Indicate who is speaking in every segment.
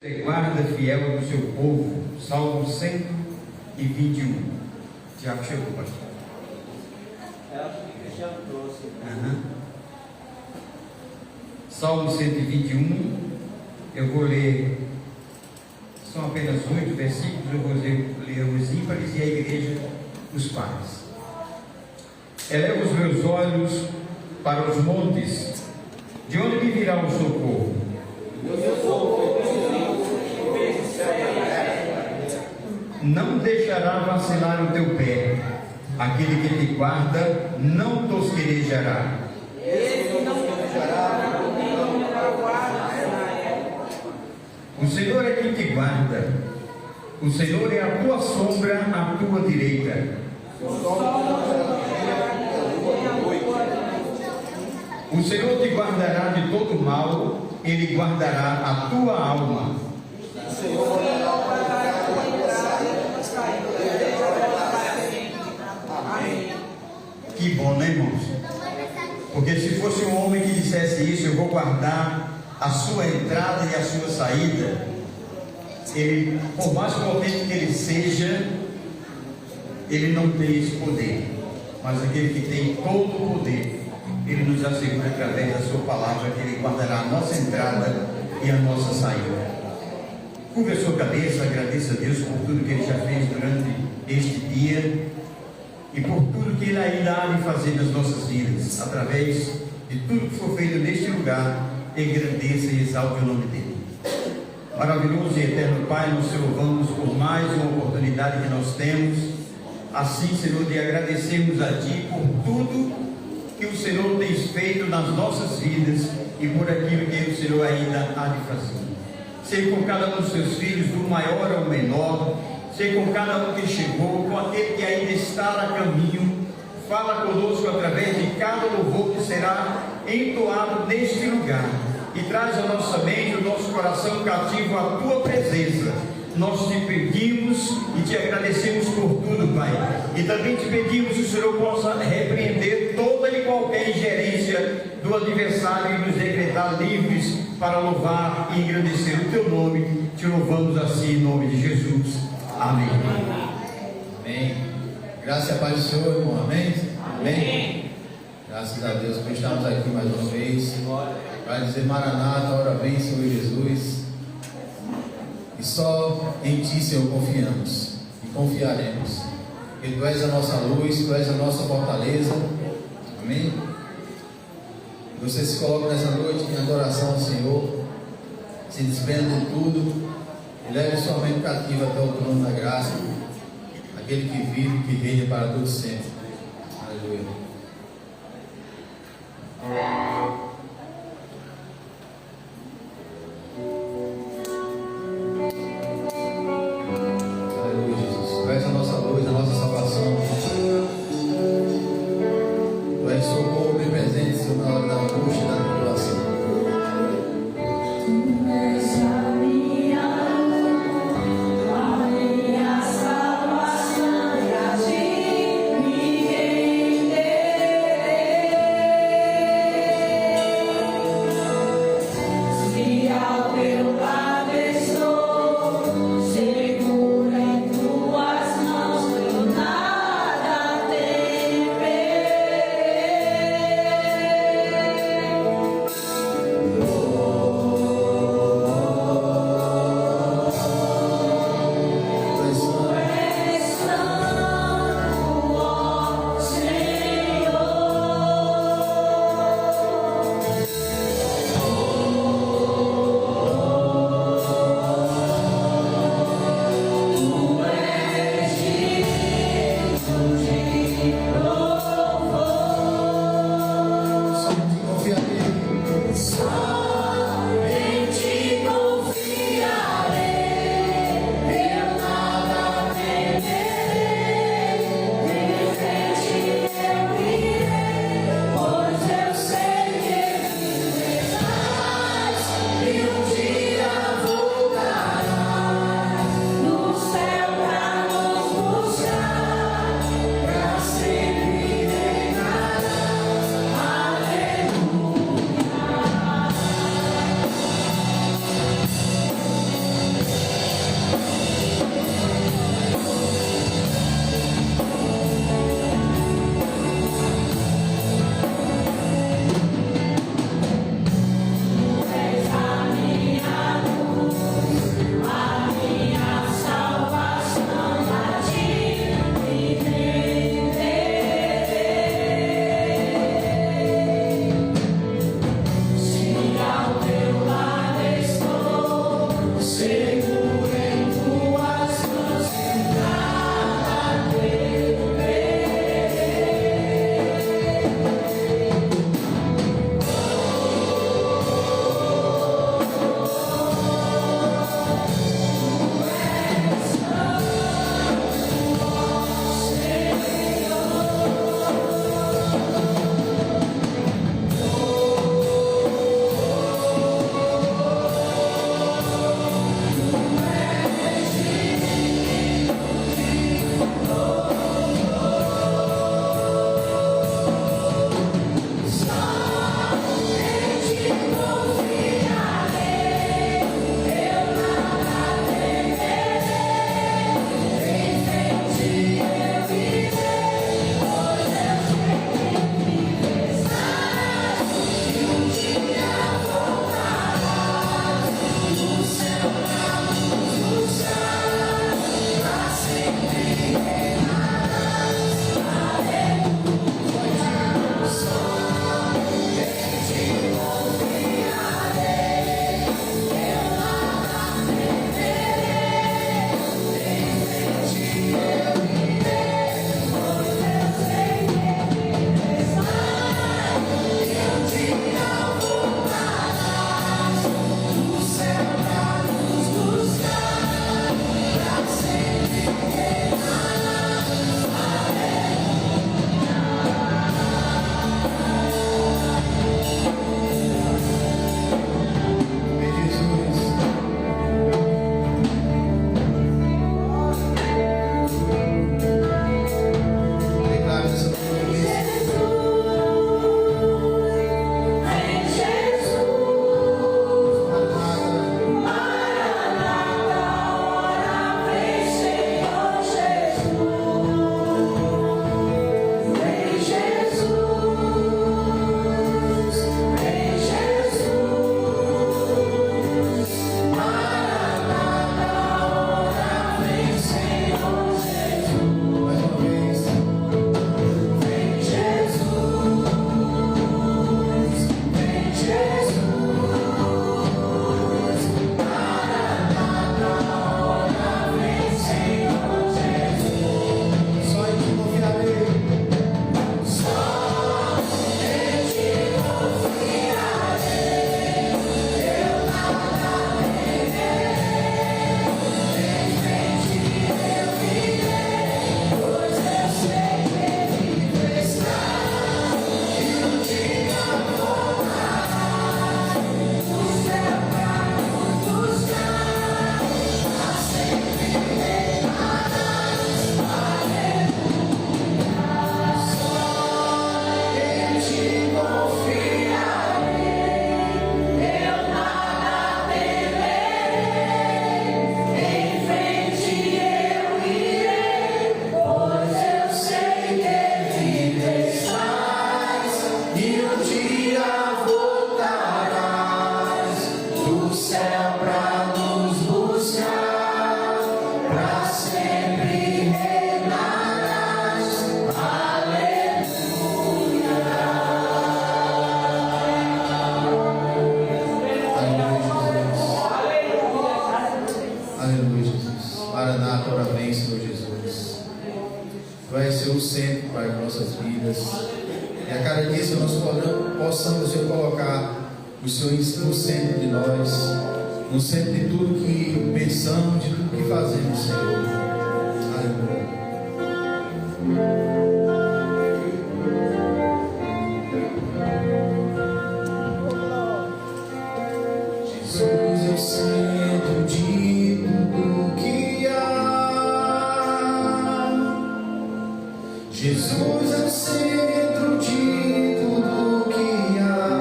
Speaker 1: Você guarda fiel do seu povo. Salmo 121. Tiago chegou, pastor.
Speaker 2: Acho que Cristiano trouxe.
Speaker 1: Salmo 121. Eu vou ler. São apenas 8 versículos. Eu vou ler os ímpares e a igreja os pares. Elevo os meus olhos para os montes. De onde me virá o socorro? Não deixará vacilar o teu pé. Aquele que te guarda não tosquerejará. O Senhor é quem te guarda. O Senhor é a tua sombra à tua direita. O Senhor te guardará de todo mal. Ele guardará a tua alma. Que bom, né, irmãos? Porque se fosse um homem que dissesse isso, eu vou guardar a sua entrada e a sua saída, ele, por mais potente que ele seja, ele não tem esse poder. Mas aquele que tem todo o poder, ele nos assegura através da sua palavra que ele guardará a nossa entrada e a nossa saída. Curva a sua cabeça, agradeça a Deus por tudo que ele já fez durante este dia e por tudo que ele ainda há de fazer nas nossas vidas, através de tudo que for feito neste lugar. Engrandeça e exalte o nome dele. Maravilhoso e eterno Pai, nós te louvamos por mais uma oportunidade que nós temos, assim, Senhor, de agradecermos a Ti por tudo que o Senhor tem feito nas nossas vidas e por aquilo que o Senhor ainda há de fazer. Seja com cada um dos seus filhos, do maior ao menor, seja com cada um que chegou, com aquele que ainda está a caminho. Fala conosco através de cada louvor que será entoado neste lugar e traz à nossa mente, o nosso coração cativo à Tua presença. Nós te pedimos e te agradecemos por tudo, Pai, e também te pedimos que o Senhor possa repreender toda e qualquer ingerência do adversário e nos decretar livres para louvar e engrandecer o Teu nome. Te louvamos assim em nome de Jesus. Amém.
Speaker 3: Amém. Graças e a paz do Senhor, irmão. Amém? Amém. Graças a Deus por estarmos aqui mais uma vez para dizer: Maranata, ora vem, Senhor Jesus. E só em Ti, Senhor, confiamos e confiaremos, porque Tu és a nossa luz, Tu és a nossa fortaleza. Amém? Você se coloca nessa noite em adoração ao Senhor, se desprenda de tudo e leve sua mente cativa até o trono da graça, aquele que vive e que reina para todo sempre. Aleluia. Aleluia, Jesus. Tu és a nossa luz, a nossa salvação. Tu és socorro bem presente, Senhor, na hora da angústia e da tribulação.
Speaker 4: Salvação, e a ti me
Speaker 3: no centro de tudo que pensamos, de tudo que fazemos, Senhor. Aleluia. Jesus é o centro de tudo que há. Jesus é o centro de tudo que há.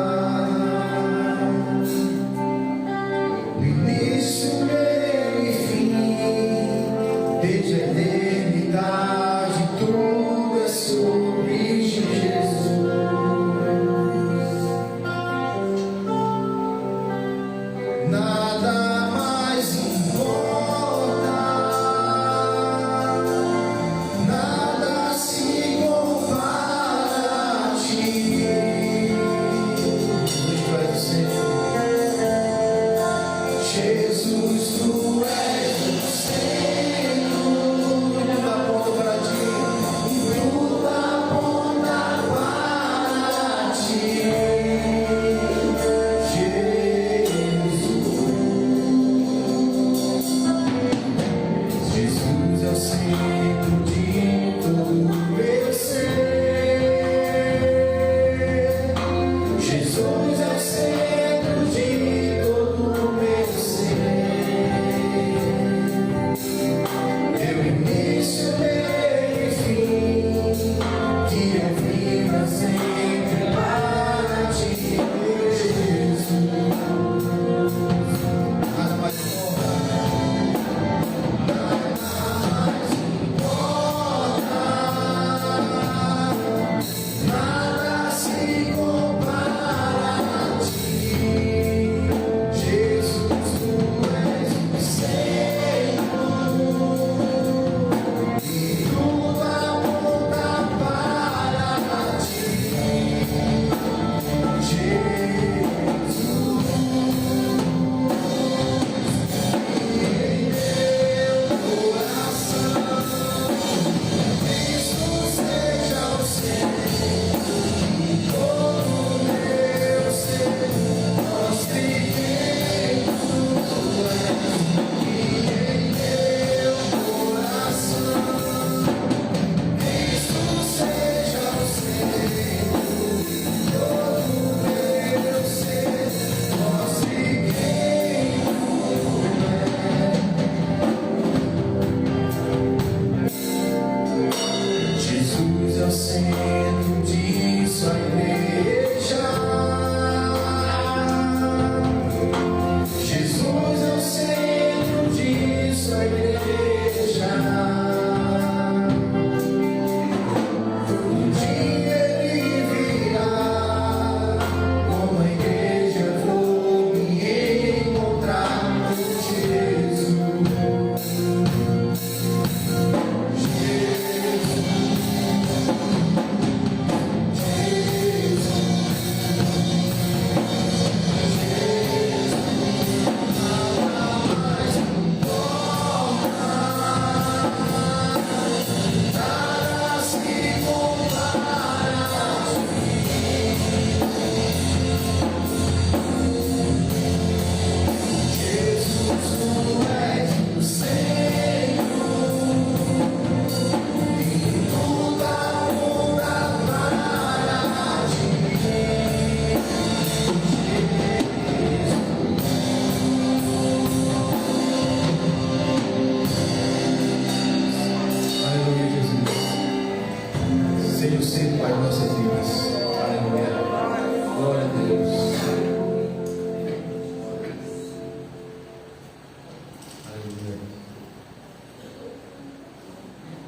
Speaker 3: O início, meio e fim, desde a eternidade toda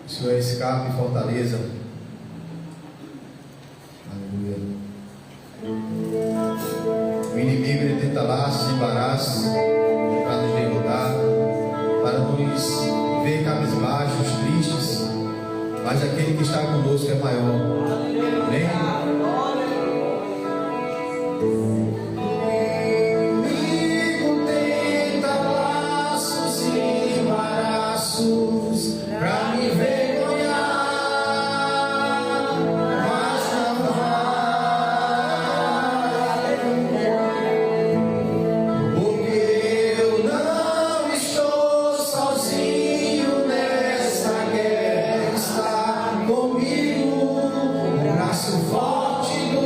Speaker 3: O Senhor é escape e fortaleza. Aleluia. O inimigo ele tenta laços, embaraços para nos derrotar, para nos ver cabisbaixos, tristes, mas aquele que está conosco é maior. Amém? Pra me vergonhar, mas não vai, porque eu não estou sozinho nessa guerra. Está comigo o braço forte do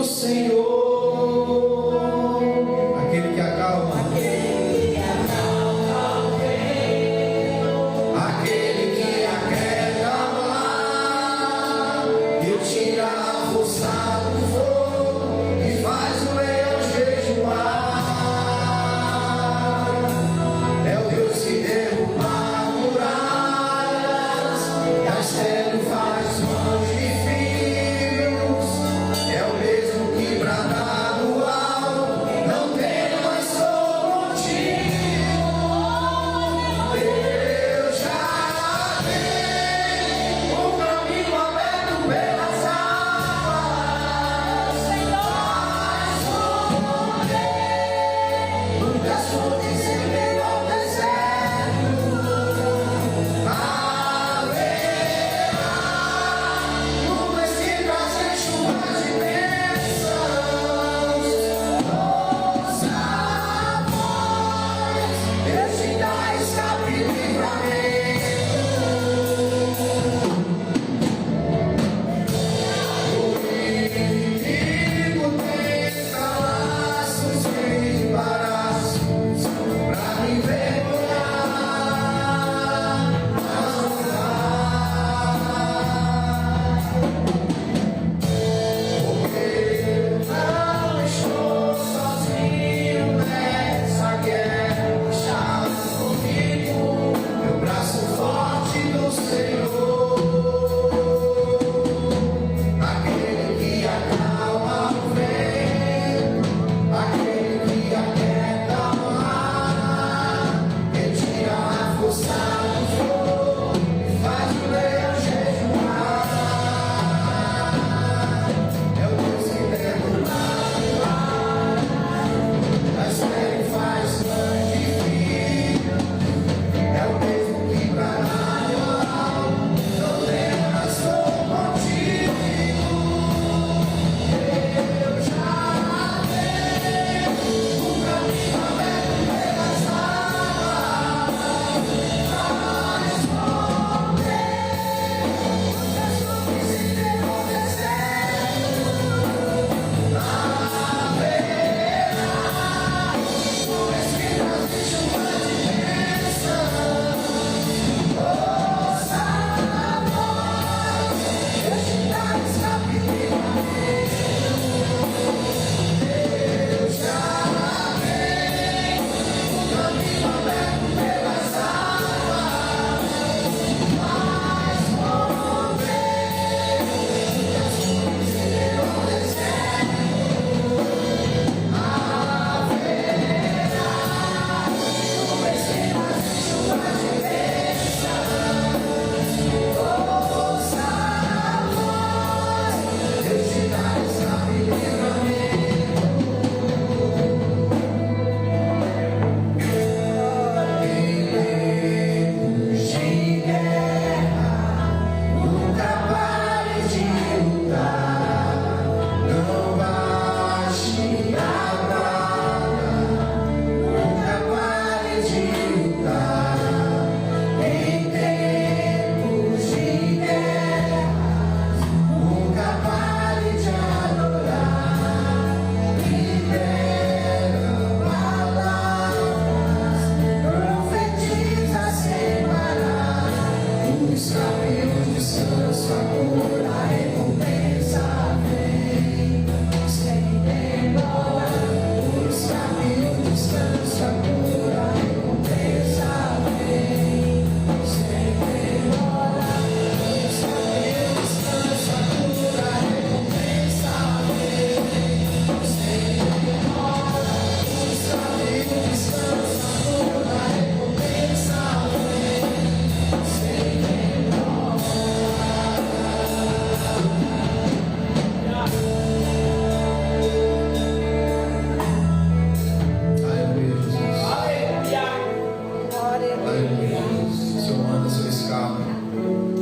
Speaker 3: Aleluia, Jesus. O Senhor manda, o Senhor escapa.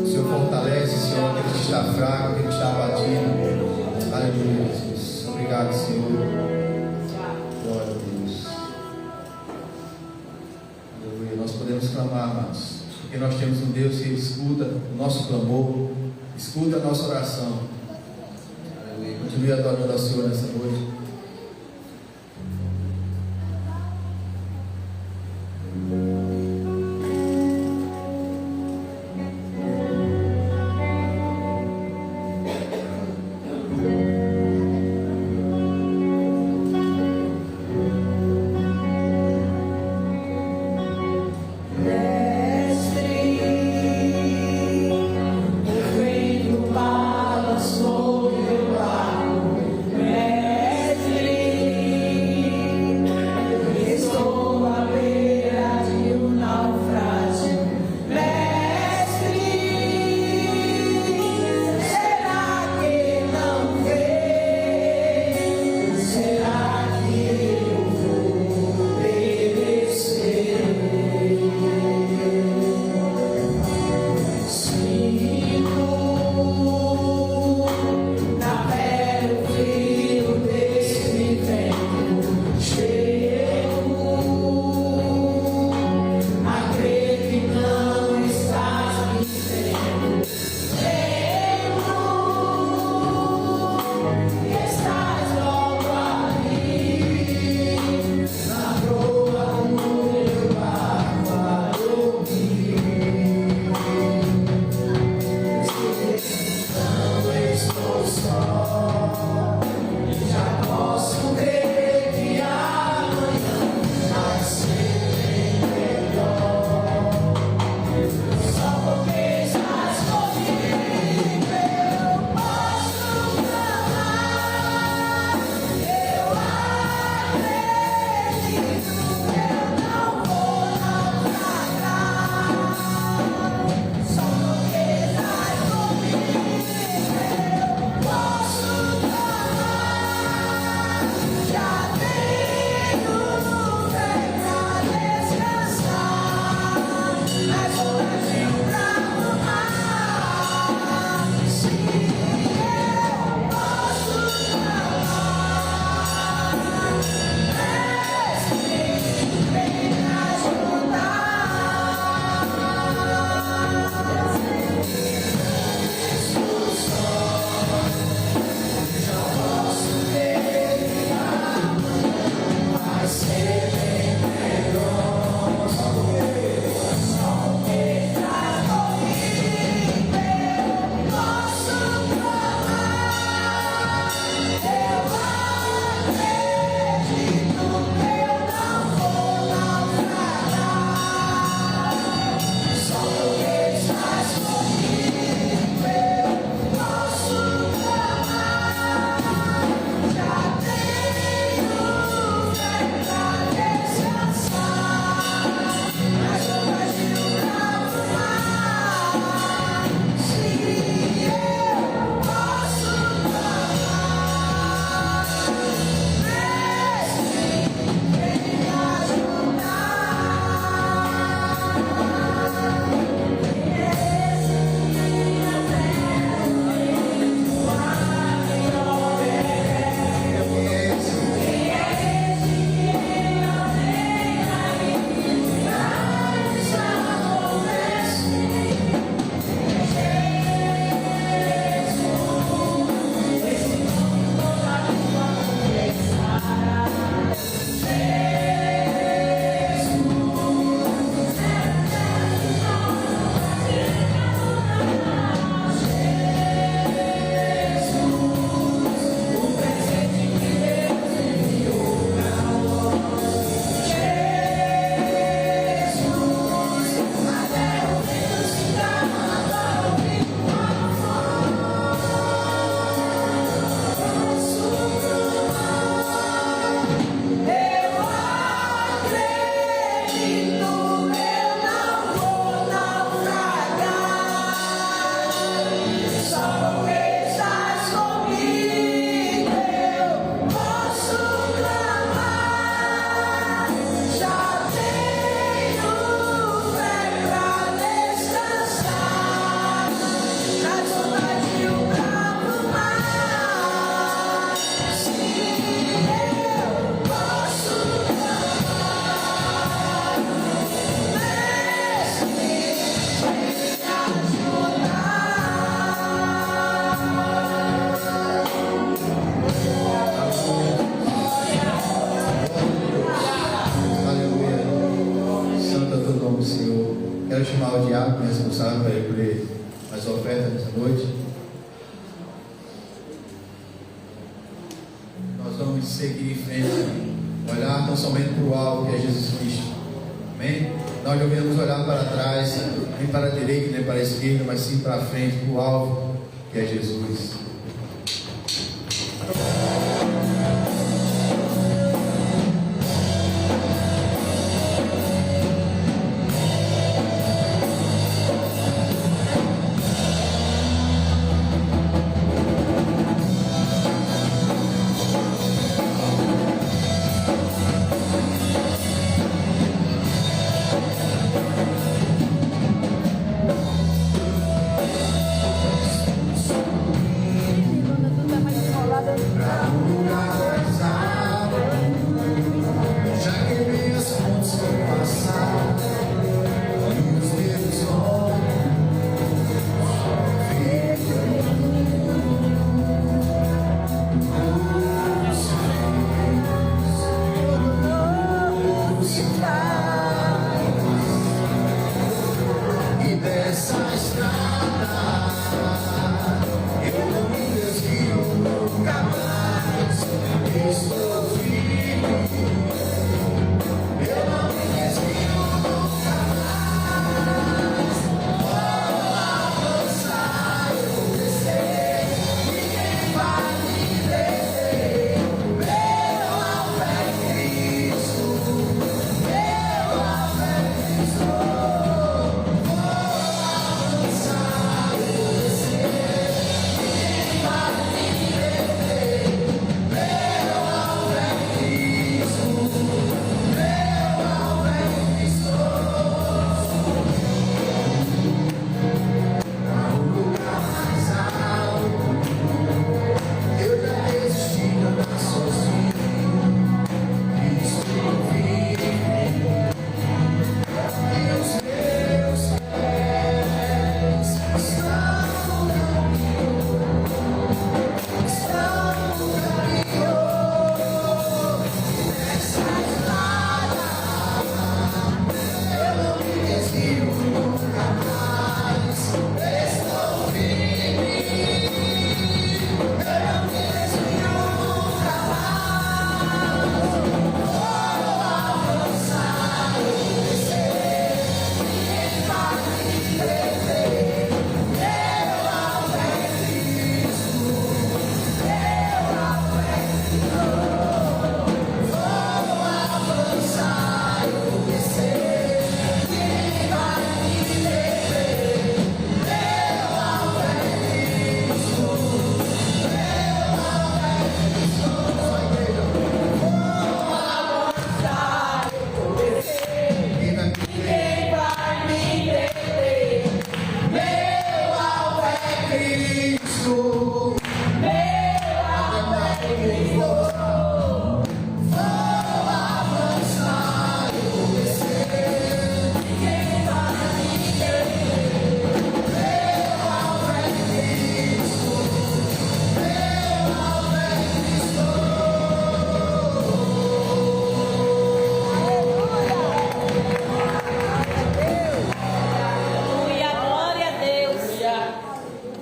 Speaker 3: O Senhor fortalece, Senhor, aquele que está fraco, aquele que está abatido. Aleluia, Jesus. Obrigado, Senhor. Glória a Deus. Aleluia. Nós podemos clamar, amados, porque nós temos um Deus que escuta o nosso clamor, escuta a nossa oração. Aleluia. Continue adorando ao Senhor nessa noite.
Speaker 4: Balançou meu barco,
Speaker 3: Quero chamar o diácono responsável para recolher as ofertas nessa noite. Nós vamos seguir em frente, olhar tão somente para o alvo que é Jesus Cristo. Amém? Nós não devemos olhar para trás, nem para a direita, nem para a esquerda, mas sim para frente, para o alvo que é Jesus.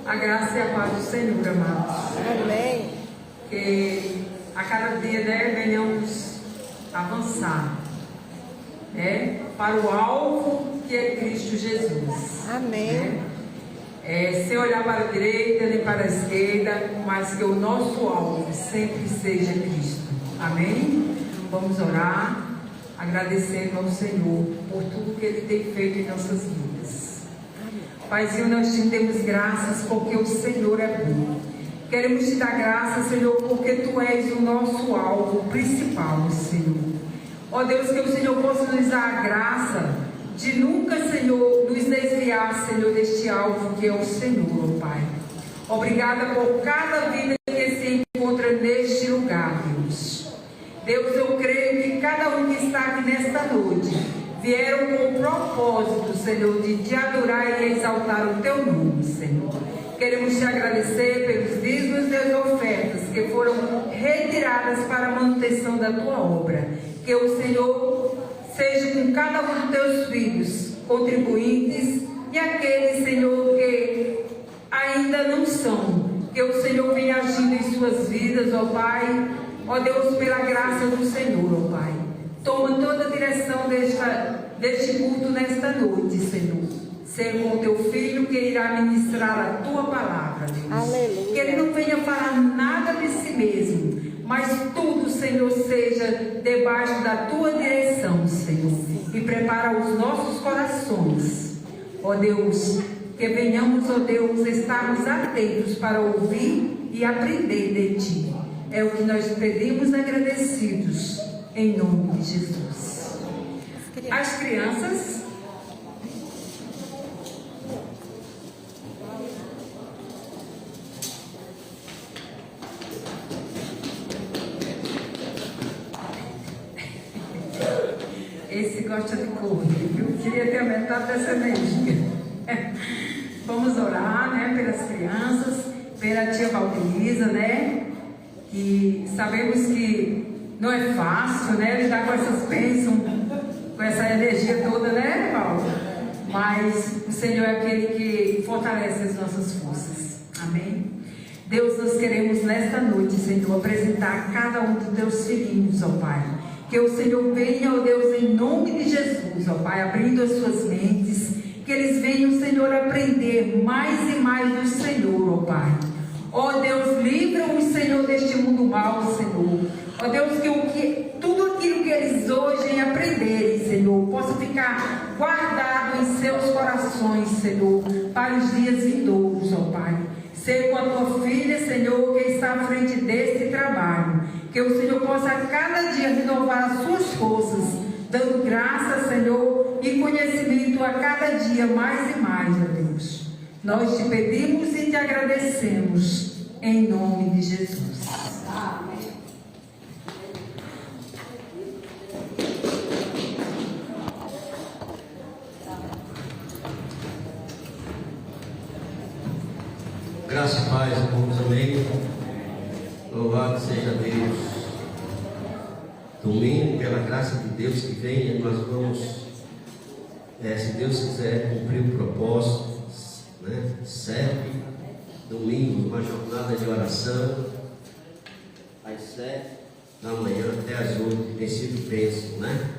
Speaker 4: A graça e a paz do Senhor, amados.
Speaker 5: Amém.
Speaker 4: Que a cada dia, venhamos avançar, para o alvo que é Cristo Jesus.
Speaker 5: Amém.
Speaker 4: Sem olhar para a direita nem para a esquerda, mas que o nosso alvo sempre seja Cristo. Amém? Vamos orar, agradecendo ao Senhor por tudo que Ele tem feito em nossas vidas. Paizinho, nós te damos graças porque o Senhor é bom. Queremos te dar graças, Senhor, porque Tu és o nosso alvo principal, Senhor. Ó Deus, que o Senhor possa nos dar a graça de nunca, Senhor, nos desviar, Senhor, deste alvo que é o Senhor, ó Pai. Obrigada por cada vida que se encontra neste lugar, Deus. Deus, eu creio que cada um que está aqui nesta noite vieram com o propósito, Senhor, de te adorar e exaltar o Teu nome, Senhor. Queremos te agradecer pelos dízimos e as ofertas que foram retiradas para a manutenção da Tua obra. Que o Senhor seja com cada um dos Teus filhos, contribuintes e aqueles, Senhor, que ainda não são. Que o Senhor venha agindo em suas vidas, ó Pai. Ó Deus, pela graça do Senhor, ó Pai. Toma toda a direção deste culto nesta noite, Senhor. Ser com o teu filho que irá ministrar a tua palavra, Deus. Aleluia. Que ele não venha falar nada de si mesmo, mas tudo, Senhor, seja debaixo da tua direção, Senhor. E prepara os nossos corações, ó Deus, que venhamos, ó Deus, estarmos atentos para ouvir e aprender de ti. É o que nós pedimos agradecidos, em nome de Jesus. As crianças. Esse gosta de correr, viu? Queria ter aumentado dessa energia. Vamos orar, né, pelas crianças, pela tia Valdenisa, né? E sabemos que não é fácil, né, lidar com essas bênçãos, com essa energia toda, né, Paulo? Mas o Senhor é aquele que fortalece as nossas forças. Amém? Deus, nós queremos nesta noite, Senhor, apresentar cada um dos teus filhinhos, ó Pai. Que o Senhor venha, ó Deus, em nome de Jesus, ó Pai, abrindo as suas mentes, que eles venham, Senhor, aprender mais e mais do Senhor, ó Pai. Ó Deus, livra-os, Senhor, deste mundo mau, Senhor. Ó Deus, que tudo aquilo que eles hoje aprenderem, Senhor, possa ficar guardado em seus corações, Senhor, para os dias vindouros, ó Pai. Ser com a tua filha, Senhor, que está à frente deste trabalho. Que o Senhor possa a cada dia renovar as suas forças, dando graça, Senhor, e conhecimento a cada dia mais e mais, ó Deus. Nós te pedimos e te agradecemos, em nome de Jesus. Amém.
Speaker 2: Graça e paz, irmãos, amém. Louvado seja Deus. Domingo, pela graça de Deus que venha, nós vamos, se Deus quiser, cumprir o propósito, né? Serve domingo, uma jornada de oração, às 7 da manhã até às 8, tem sido bênção, né?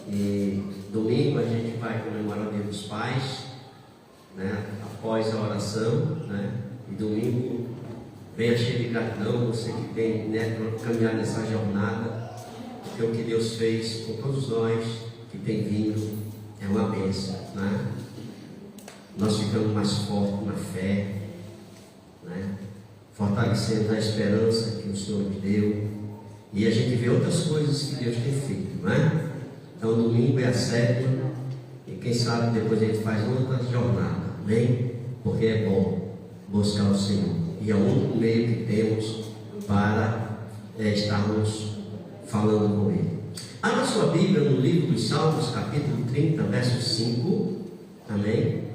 Speaker 2: E domingo a gente vai comemorar o Dia dos Pais, né? Após a oração, né? E domingo venha cheio de gratidão, você que tem, né, caminhar nessa jornada, porque o que Deus fez com todos nós que tem vindo é uma bênção, né? Nós ficamos mais fortes na fé, né? Fortalecendo a esperança que o Senhor nos deu, e a gente vê outras coisas que Deus tem feito, né? Então domingo é a 7, e quem sabe depois a gente faz outra jornada, amém? Porque é bom buscar o Senhor, e é o único meio que temos para estarmos falando com Ele. Abra sua Bíblia no livro dos Salmos, capítulo 30, verso 5, amém?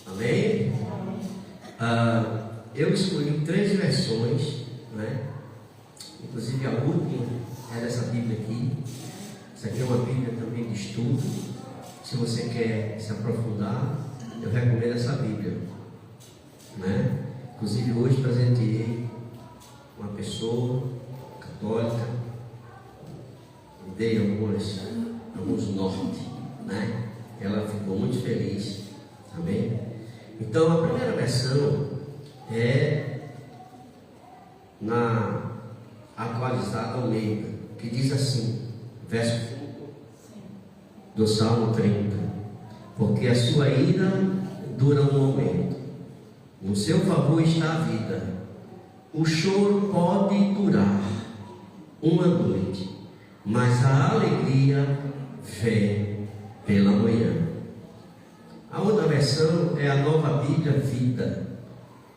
Speaker 2: Amém? Eu escolhi 3 versões, né? Inclusive a última é dessa Bíblia aqui. Essa aqui é uma Bíblia também de estudo. Se você quer se aprofundar, eu recomendo essa Bíblia, né? Inclusive hoje presenteei uma pessoa católica, me dei alguns norte, né? Ela ficou muito feliz, amém? Então a primeira versão é na atualizada Almeida, que diz assim, verso do Salmo 30: porque a sua ira dura um momento, no seu favor está a vida, o choro pode durar uma noite, mas a alegria vem pela manhã. A outra versão é a Nova Bíblia Vida,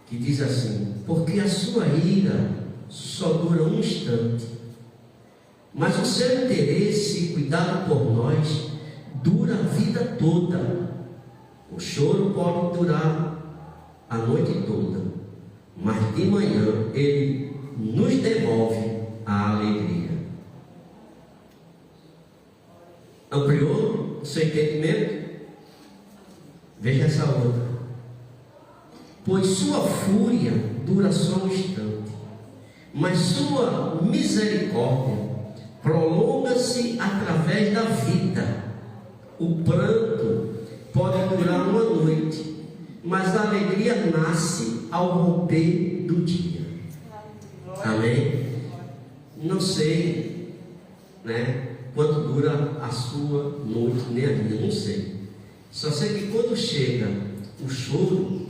Speaker 2: que diz assim: porque a sua ira só dura um instante, mas o seu interesse e cuidado por nós dura a vida toda. O choro pode durar a noite toda, mas de manhã ele nos devolve a alegria. Ampliou o seu entendimento? Veja essa outra. Pois sua fúria dura só um instante, mas sua misericórdia prolonga-se através da vida. O pranto pode durar uma noite, mas a alegria nasce ao romper do dia. Amém? Não sei, quanto dura a sua noite, nem a minha, não sei. Só sei que quando chega o choro,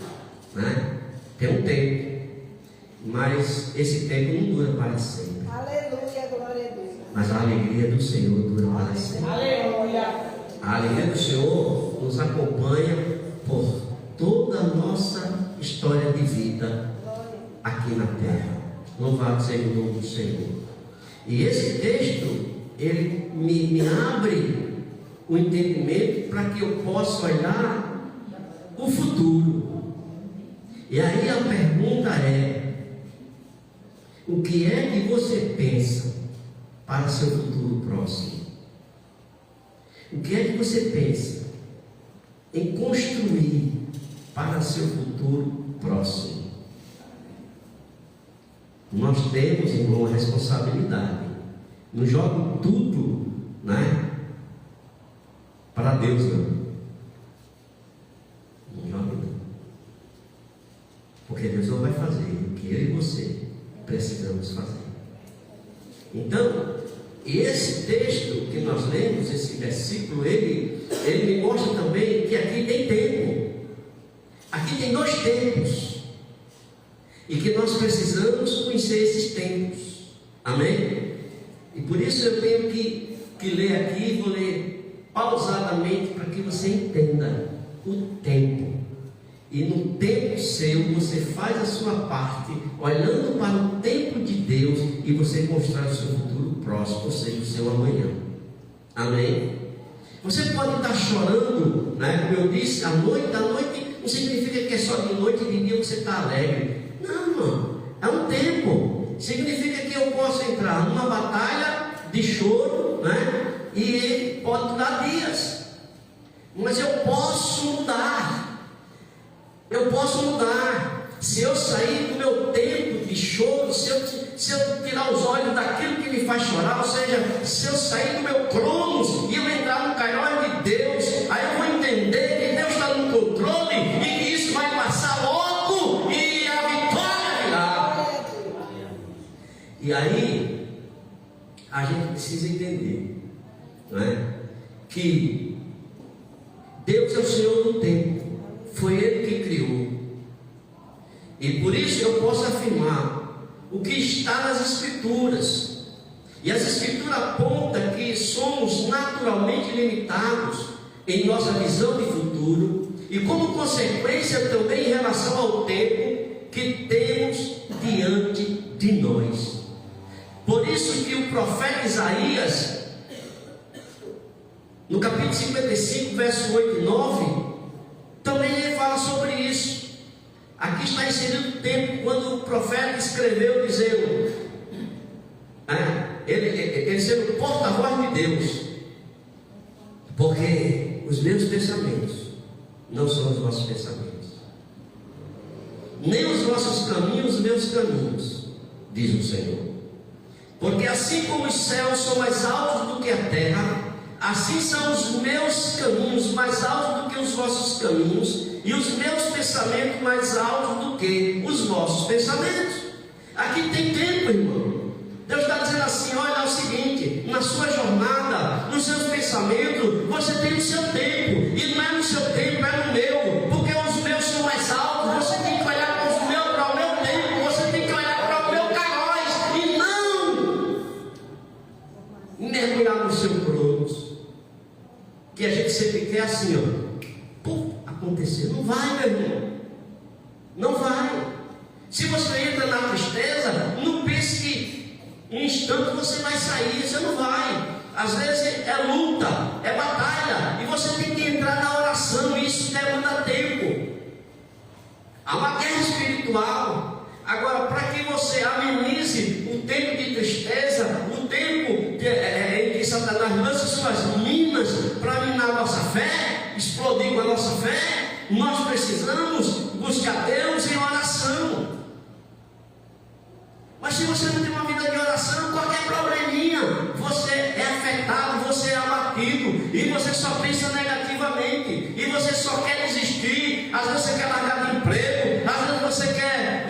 Speaker 2: tem um tempo, mas esse tempo não dura para sempre.
Speaker 5: Aleluia, glória a Deus.
Speaker 2: Mas a alegria do Senhor dura para sempre.
Speaker 5: Aleluia.
Speaker 2: A alegria do Senhor nos acompanha por toda a nossa história de vida aqui na terra. Louvado seja o nome do Senhor. E esse texto, ele me abre o entendimento para que eu possa olhar o futuro. E aí a pergunta é: o que é que você pensa para seu futuro próximo? O que é que você pensa em construir para seu futuro próximo? Nós temos, irmão, a responsabilidade. Não jogue tudo, para Deus, não. Não jogue, não. Porque Deus não vai fazer o que eu e você precisamos fazer. Então, esse texto que nós lemos, esse versículo, ele me mostra também que aqui tem tempo. Aqui tem dois tempos. E que nós precisamos conhecer esses tempos. Amém? E por isso eu tenho que ler aqui, vou ler pausadamente para que você entenda o tempo. E no tempo seu, você faz a sua parte, olhando para o tempo de Deus, e você constrói o seu futuro próximo, ou seja, o seu amanhã. Amém? Você pode estar chorando, como eu disse, à noite não significa que é só de noite e de dia que você está alegre. Não, irmão, é um tempo. Significa que eu posso entrar numa batalha de choro, e ele pode durar dias. Mas eu posso mudar. Eu posso mudar. Se eu sair do meu tempo de choro, se eu tirar os olhos daquilo que me faz chorar, ou seja, se eu sair do meu cronos e eu entrar no cairó de Deus, aí eu vou entender que Deus está no controle e que isso vai passar logo e a vitória virá. E aí a gente precisa entender, que Deus é o Senhor do tempo. Foi Ele que criou. E por isso eu posso afirmar o que está nas Escrituras. E as Escrituras apontam que somos naturalmente limitados em nossa visão de futuro, e como consequência também em relação ao tempo que temos diante de nós. Por isso que o profeta Isaías, no capítulo 55, verso 8 e 9, também ele fala sobre isso. Aqui está inserido o tempo quando o profeta escreveu, dizendo, ele sendo porta-voz de Deus, porque os meus pensamentos não são os vossos pensamentos, nem os vossos caminhos, os meus caminhos, diz o Senhor. Porque assim como os céus são mais altos do que a terra, assim são os meus caminhos mais altos do que os vossos caminhos, e os meus pensamentos mais altos do que os vossos pensamentos. Aqui tem tempo, irmão. Deus está dizendo assim: olha, é o seguinte, na sua jornada, nos seus pensamentos, você tem o seu tempo, e não é no seu tempo, é no meu, porque os meus são mais altos. Você tem que olhar para o meu tempo, você tem que olhar para o meu caróis, e não mergulhar no seu cronos, que a gente sempre quer assim, Não vai, meu irmão. Não vai. Se você entra na tristeza, não pense que em um instante você vai sair. Você não vai. Às vezes é luta, é batalha. E você tem que entrar na oração. E isso demanda tempo. Há uma guerra espiritual. Agora, para que você amenize o tempo de tristeza, o tempo em que Satanás lança suas minas para minar a nossa fé, explodir com a nossa fé, nós precisamos buscar Deus em oração. Mas se você não tem uma vida de oração, qualquer probleminha, você é afetado, você é abatido, e você só pensa negativamente, e você só quer desistir. Às vezes você quer largar de emprego, às vezes você quer,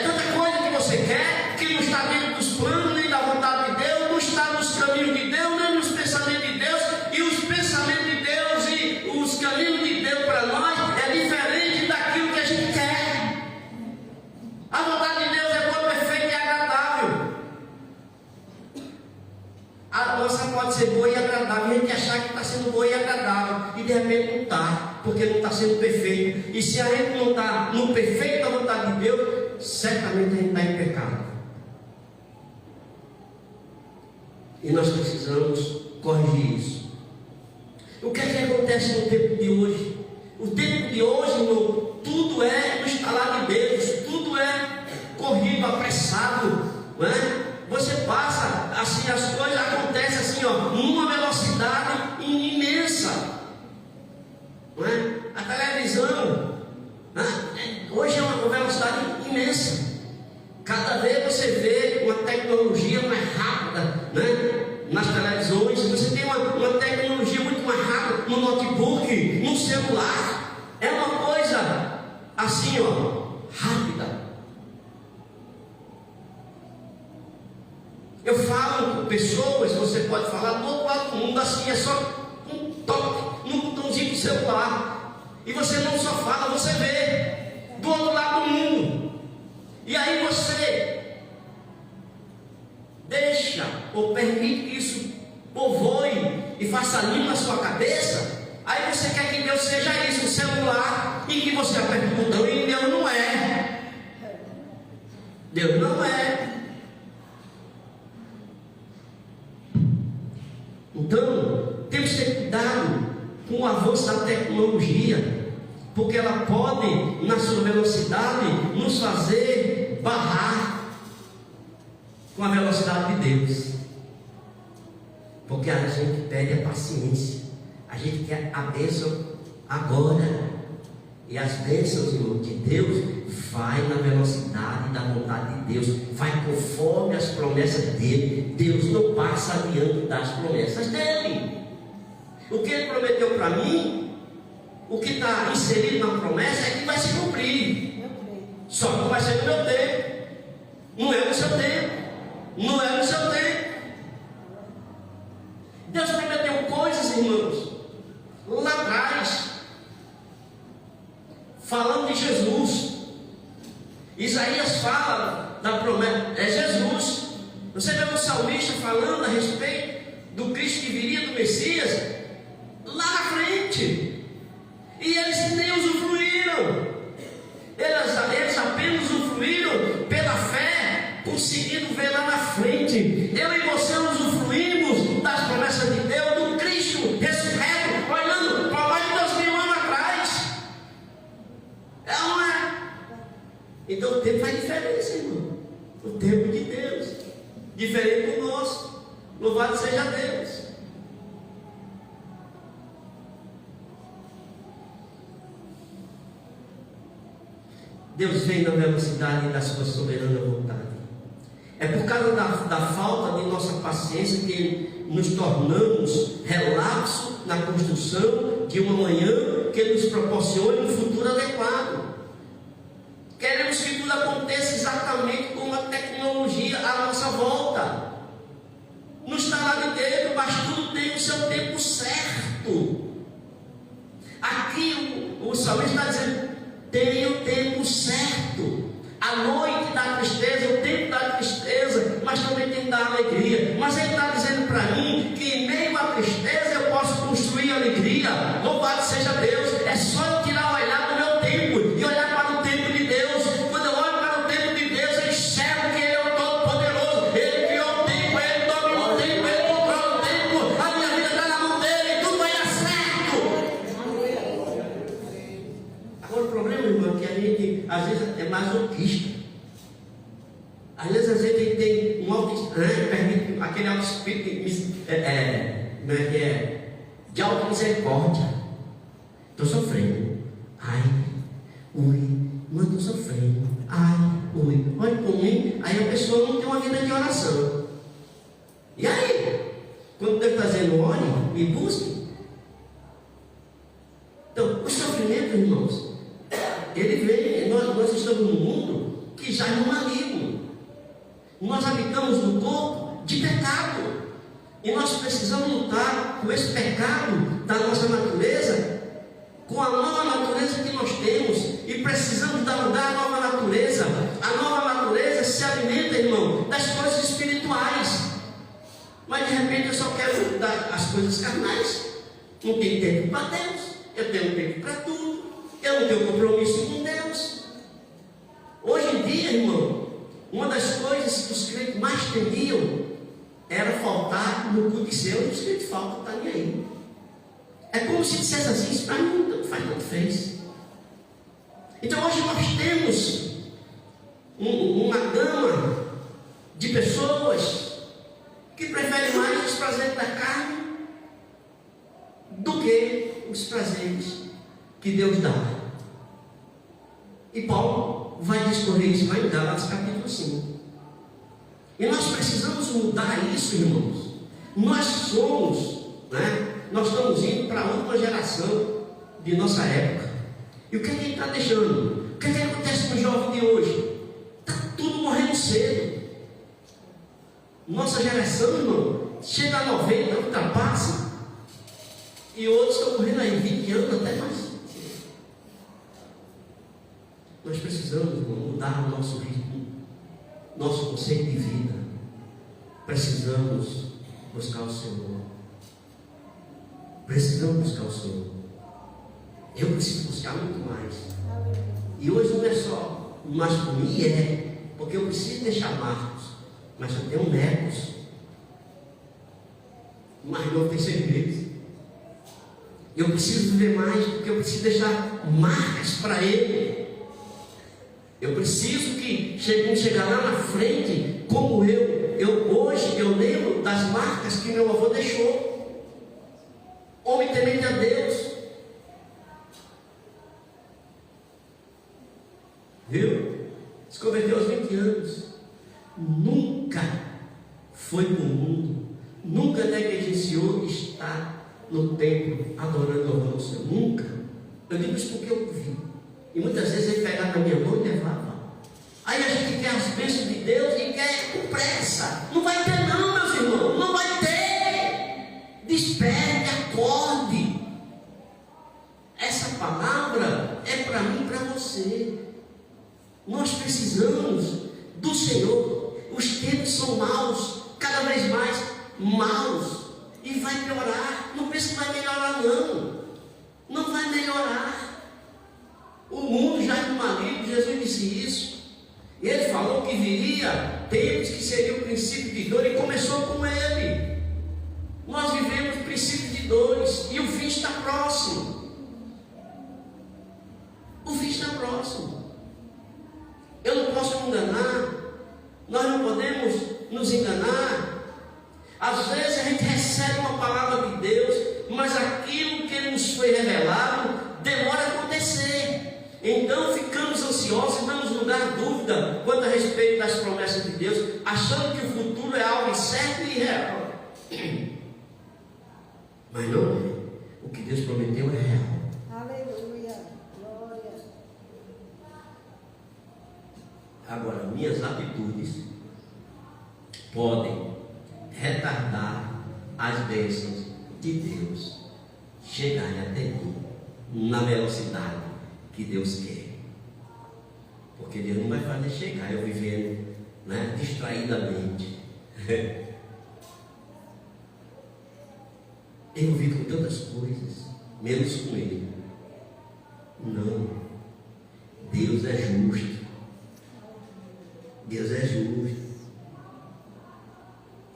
Speaker 2: tanta coisa que você quer, que não está dentro dos planos, nem da vontade de Deus, não está nos caminhos de Deus, nem nos pensamentos de Deus, e os pensamentos de Deus e os caminhos de Deus para nós é diferente daquilo que a gente quer. A vontade de Deus é boa, perfeita e agradável. A nossa pode ser boa e agradável, e a gente achar que está sendo boa e agradável, e de repente não está, porque não está sendo perfeito. E se a gente não está no perfeito da vontade de Deus, certamente a gente está em pecado. E nós precisamos corrigir isso. O que é que acontece no tempo de hoje? O tempo de hoje, irmão, tudo é no estalar de dedos, tudo é corrido, apressado, não é? Você passa, assim, as coisas acontecem assim, ó, numa velocidade imensa, não é? A televisão, né? Hoje é uma velocidade imensa. Cada vez você vê uma tecnologia mais rápida, né? Nas televisões, você tem uma tecnologia muito mais rápida no notebook, no celular. É uma coisa assim, ó, rápida. Eu falo com pessoas, você pode falar do outro lado do mundo, assim, é só um toque, num botãozinho do celular. E você não só fala, você vê do outro lado do mundo. E aí você deixa ou permite que isso povoe e faça linho na sua cabeça. Aí você quer que Deus seja isso, um celular, e que você aperte o botão, e Deus não é. Deus não é. Então, temos que ter cuidado com o avanço da tecnologia, porque ela pode, na sua velocidade, nos fazer barrar com a velocidade de Deus. Porque a gente perde a paciência, a gente quer a bênção agora. E as bênçãos de Deus vai na velocidade da vontade de Deus, vai conforme as promessas dele. Deus não passa adiante das promessas dele. O que ele prometeu para mim, o que está inserido na promessa é que vai se cumprir. Só que não vai ser no meu tempo, não é no seu tempo, não é no seu tempo. Deus prometeu coisas, irmãos, lá atrás, falando de Jesus. Isaías fala da promessa, é Jesus. Você vê o salmista falando a respeito do Cristo que viria, do Messias, lá na frente. E eles nem usufruíram. Eles apenas usufruíram pela fé, conseguindo ver lá na frente. Eu e você usufruímos das promessas de Deus, do Cristo ressurreto, olhando para mais de 2000 anos atrás. É ou não é? Então o tempo faz diferença, irmão. O tempo de Deus, diferente do nosso. Louvado seja Deus. Deus vem na velocidade da sua soberana vontade. É por causa da falta de nossa paciência que nos tornamos relapso na construção de uma manhã que nos proporcione um futuro adequado. Queremos que tudo aconteça exatamente como a tecnologia à nossa volta. Não está lá de dentro, mas tudo tem o seu tempo certo. Aqui o salmista está dizendo: tem o tempo certo. A noite da tristeza, o tempo da tristeza, mas também tem da alegria. Mas ele está dizendo para mim que em meio à tristeza eu posso construir alegria. Louvado seja Deus. É só eu tirar o olhar do meu tempo e olhar para o tempo de Deus. Quando eu olho para o tempo de Deus, eu enxergo que Ele é o Todo-Poderoso. Ele criou o tempo, Ele domina o tempo, Ele controla o tempo. A minha vida está na mão dEle e tudo vai dar certo. Agora o problema, irmão, é que a gente às vezes é masoquista. Às vezes a gente tem um aquele auto-espírito de auto-misericórdia. Estou sofrendo. Ai, ui, não estou sofrendo. Ai, ui, olha por mim. Aí a pessoa não tem uma vida de oração. E aí? Quando Deus está dizendo, ore, me busque. Então, o sofrimento, irmãos, ele vem, nós estamos num mundo que já é no maligno. Nós habitamos no corpo de pecado. E nós precisamos lutar com esse pecado da nossa natureza, com a nova natureza que nós temos. E precisamos dar lugar à nova natureza. A nova natureza se alimenta, irmão, das coisas espirituais. Mas de repente eu só quero dar as coisas carnais. Não tenho tempo para Deus. Eu tenho tempo para tudo. Eu não tenho compromisso com Deus. Hoje em dia, irmão, uma das coisas que os crentes mais temiam era faltar no culto de Deus. Os crentes faltam, está nem aí. É como se dissesse assim, isso para mim não faz, tanto fez. Então hoje nós temos uma gama de pessoas que preferem mais os prazeres da carne do que os prazeres que Deus dá. E Paulo vai discorrer isso lá em Gálatas capítulo 5. E nós precisamos mudar isso, irmãos. Nós somos, nós estamos indo para a última geração de nossa época. E o que a gente está deixando? O que acontece com o jovem de hoje? Está tudo morrendo cedo. Nossa geração, irmão, chega a 90, ultrapassa. E outros estão morrendo aí 20 anos, até mais. Nós precisamos, irmão, mudar o nosso ritmo, nosso conceito de vida. Precisamos buscar o Senhor. Precisamos buscar o Senhor. Eu preciso buscar muito mais. E hoje não é só, mas por mim é, porque eu preciso deixar Marcos, mas eu tenho netos. Mas não tem 6 meses. Eu preciso viver mais, porque eu preciso deixar marcas para ele. Eu preciso que chegar lá na frente, como hoje eu lembro das marcas que meu avô deixou. Homem temente a Deus. Viu? Se converteu aos 20 anos. Nunca foi para o mundo. Nunca negligenciou estar no templo adorando e louvando o Senhor. Nunca. Eu digo isso porque eu vi. E muitas vezes ele pegava na minha mão e levava. Aí a gente quer as bênçãos de Deus e quer com pressa. Não vai ter não, meus irmãos. Não vai ter. Desperte, acorde. Essa palavra é para mim e para você. Nós precisamos do Senhor. Os tempos são maus. Cada vez mais maus. E vai piorar. Não pense que vai melhorar não. Não vai melhorar. O mundo já é do maligno, Jesus disse isso. E ele falou que viria tempos que seria o princípio de dor, e começou com ele. Nós vivemos o princípio de dores, e o fim está próximo. O fim está próximo. Eu não posso me enganar, nós não podemos nos enganar. Às vezes a gente recebe uma palavra de Deus, mas aquilo que nos foi revelado demora a acontecer. Então ficamos ansiosos e damos lugar à dúvida quanto a respeito das promessas de Deus, achando que o futuro é algo incerto e irreal. Mas não é. O que Deus prometeu é real.
Speaker 5: Aleluia. Glória.
Speaker 2: Agora, minhas atitudes podem retardar as bênçãos de Deus chegarem até mim na velocidade que Deus quer. Porque Deus não vai fazer chegar eu vivendo, distraidamente. Eu vivo com tantas coisas, menos com Ele. Não. Deus é justo. Deus é justo.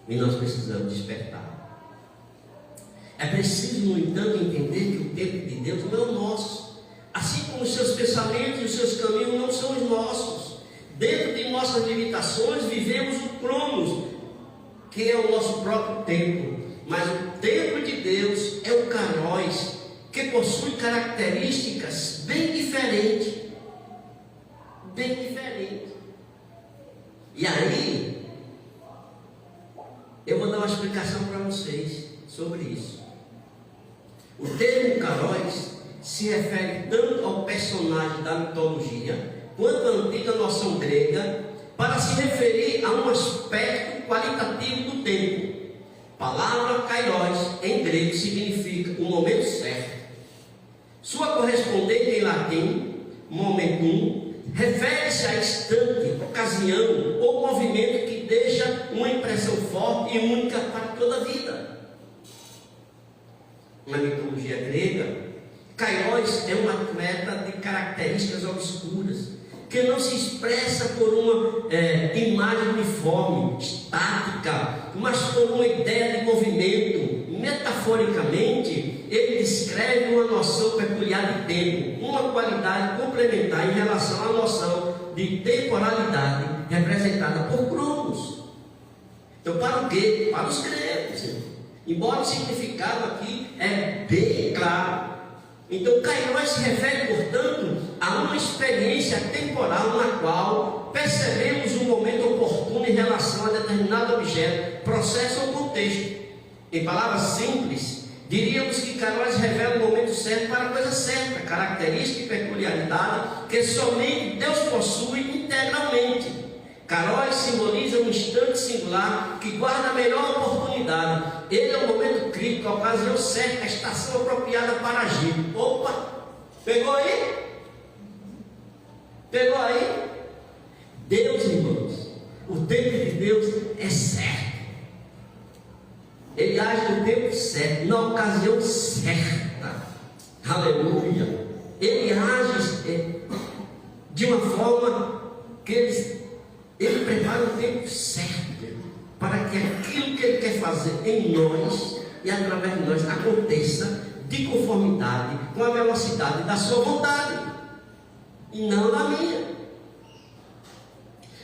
Speaker 2: E nós precisamos despertar. É preciso, no entanto, entender que o tempo de Deus não é o nosso. Assim como os seus pensamentos e os seus caminhos não são os nossos. Dentro de nossas limitações, vivemos o Cronos, que é o nosso próprio tempo. Mas o tempo de Deus é o Kairos, que possui características bem diferentes. Bem diferentes. E aí, eu vou dar uma explicação para vocês sobre isso. O termo Kairos se refere tanto ao personagem da mitologia, quanto à antiga noção grega, para se referir a um aspecto qualitativo do tempo. A palavra Kairos em grego significa o momento certo. Sua correspondente em latim, momentum, refere-se a instante, ocasião ou movimento que deixa uma impressão forte e única para toda a vida. Na mitologia grega, Kairos é um atleta de características obscuras, que não se expressa por uma imagem uniforme, estática, mas por uma ideia de movimento. Metaforicamente, ele descreve uma noção peculiar de tempo, uma qualidade complementar em relação à noção de temporalidade representada por Cronos. Então, para o quê? Para os gregos. Embora o significado aqui é bem claro. Então, Kairos se refere, portanto, a uma experiência temporal na qual percebemos um momento oportuno em relação a determinado objeto, processo ou contexto. Em palavras simples, diríamos que Kairos revela o momento certo para a coisa certa, característica e peculiaridade que somente Deus possui integralmente. Kairos simboliza um instante singular que guarda a melhor oportunidade. Ele é o momento crítico, a ocasião certa, a estação apropriada para agir. Opa! Pegou aí? Pegou aí? Deus, irmãos, o tempo de Deus é certo. Ele age no tempo certo, na ocasião certa. Aleluia! Ele age de uma forma que ele prepara o tempo certo para que aquilo que Ele quer fazer em nós e através de nós aconteça de conformidade com a velocidade da sua vontade e não da minha.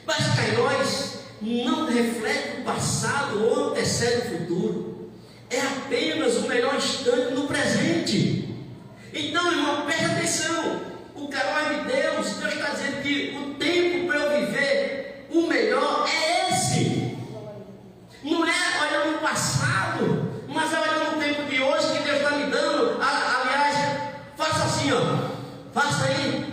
Speaker 2: Mas Kairos não reflete o passado ou antecede o futuro. É apenas o melhor instante no presente. Então, irmão, preste atenção. O Kairos de Deus está dizendo que o tempo para eu viver o melhor é esse. Não é olhando no passado, mas é olhando no tempo de hoje que Deus está me dando. Aliás, faça assim, ó. Faça aí.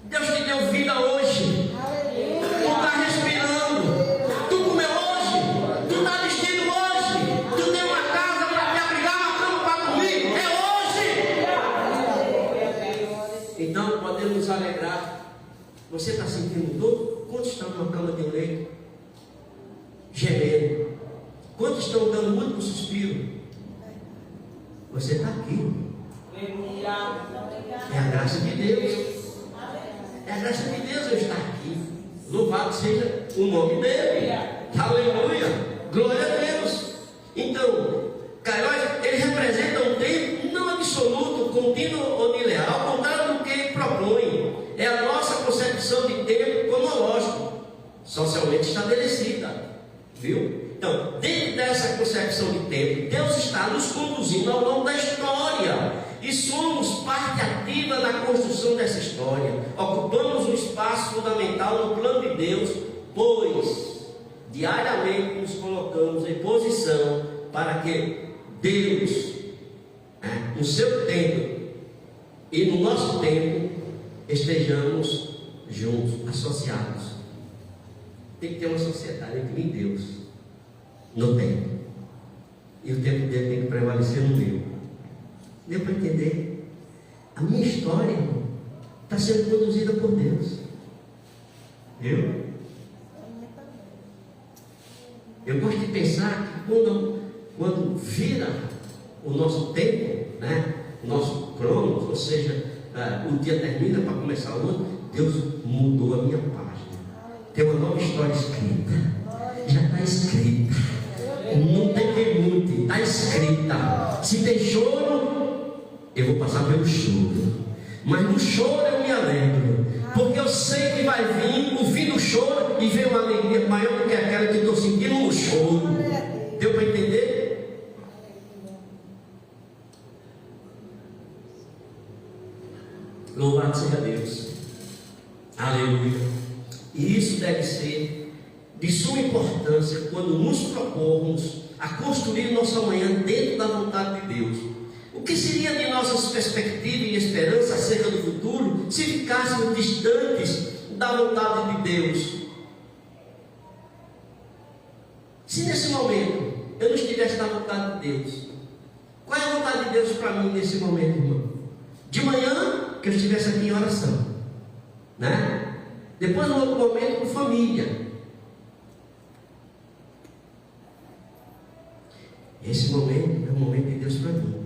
Speaker 2: Deus te deu vida hoje. Tu está respirando. Tu comeu hoje. Tu está vestido hoje. Tu tem uma casa para te abrigar, uma cama para dormir. É hoje. Então podemos nos alegrar. Você está sentindo dor? Quantos estão numa cama de um leito? Gemendo. Quantos estão dando muito suspiro? Você está aqui. É a graça de Deus. É a graça de Deus eu estar aqui. Louvado seja o nome dele. Aleluia. Glória a Deus. Então, Kairos, ele representa um tempo não absoluto, contínuo ou linear, ao contrário do que ele propõe. É a nossa concepção de tempo cronológico, socialmente estabelecida. Viu? Então, dentro dessa concepção de tempo, Deus está nos conduzindo ao longo da história e somos parte ativa na construção dessa história. Ocupamos um espaço fundamental no plano de Deus, pois diariamente nos colocamos em posição para que Deus, no seu tempo e no nosso tempo, estejamos juntos, associados. Tem que ter uma sociedade entre mim e Deus no tempo. E o tempo dele tem que prevalecer no meu. Deu para entender? A minha história está sendo conduzida por Deus. Viu? Eu gosto de pensar que quando vira o nosso tempo, o nosso cronos, ou seja, o dia termina para começar o outro. Deus mudou a minha página. Tem uma nova história escrita. Já está escrita. Não tem que muito, está escrita. Se tem choro, eu vou passar pelo choro. Mas no choro eu me alegro. Porque eu sei que vai vir o fim do choro e vem uma alegria maior do que aquela que eu estou sentindo no choro. Deu para entender? Louvado seja Deus. Aleluia. E isso deve ser de suma importância quando nos propormos a construir nosso amanhã dentro da vontade de Deus. O que seria de nossas perspectivas e esperança acerca do futuro se ficássemos distantes da vontade de Deus? Se nesse momento eu não estivesse na vontade de Deus, qual é a vontade de Deus para mim nesse momento, irmão? De manhã, que eu estivesse aqui em oração, né? Depois, no outro momento, com família. Esse momento é o momento de Deus para mim.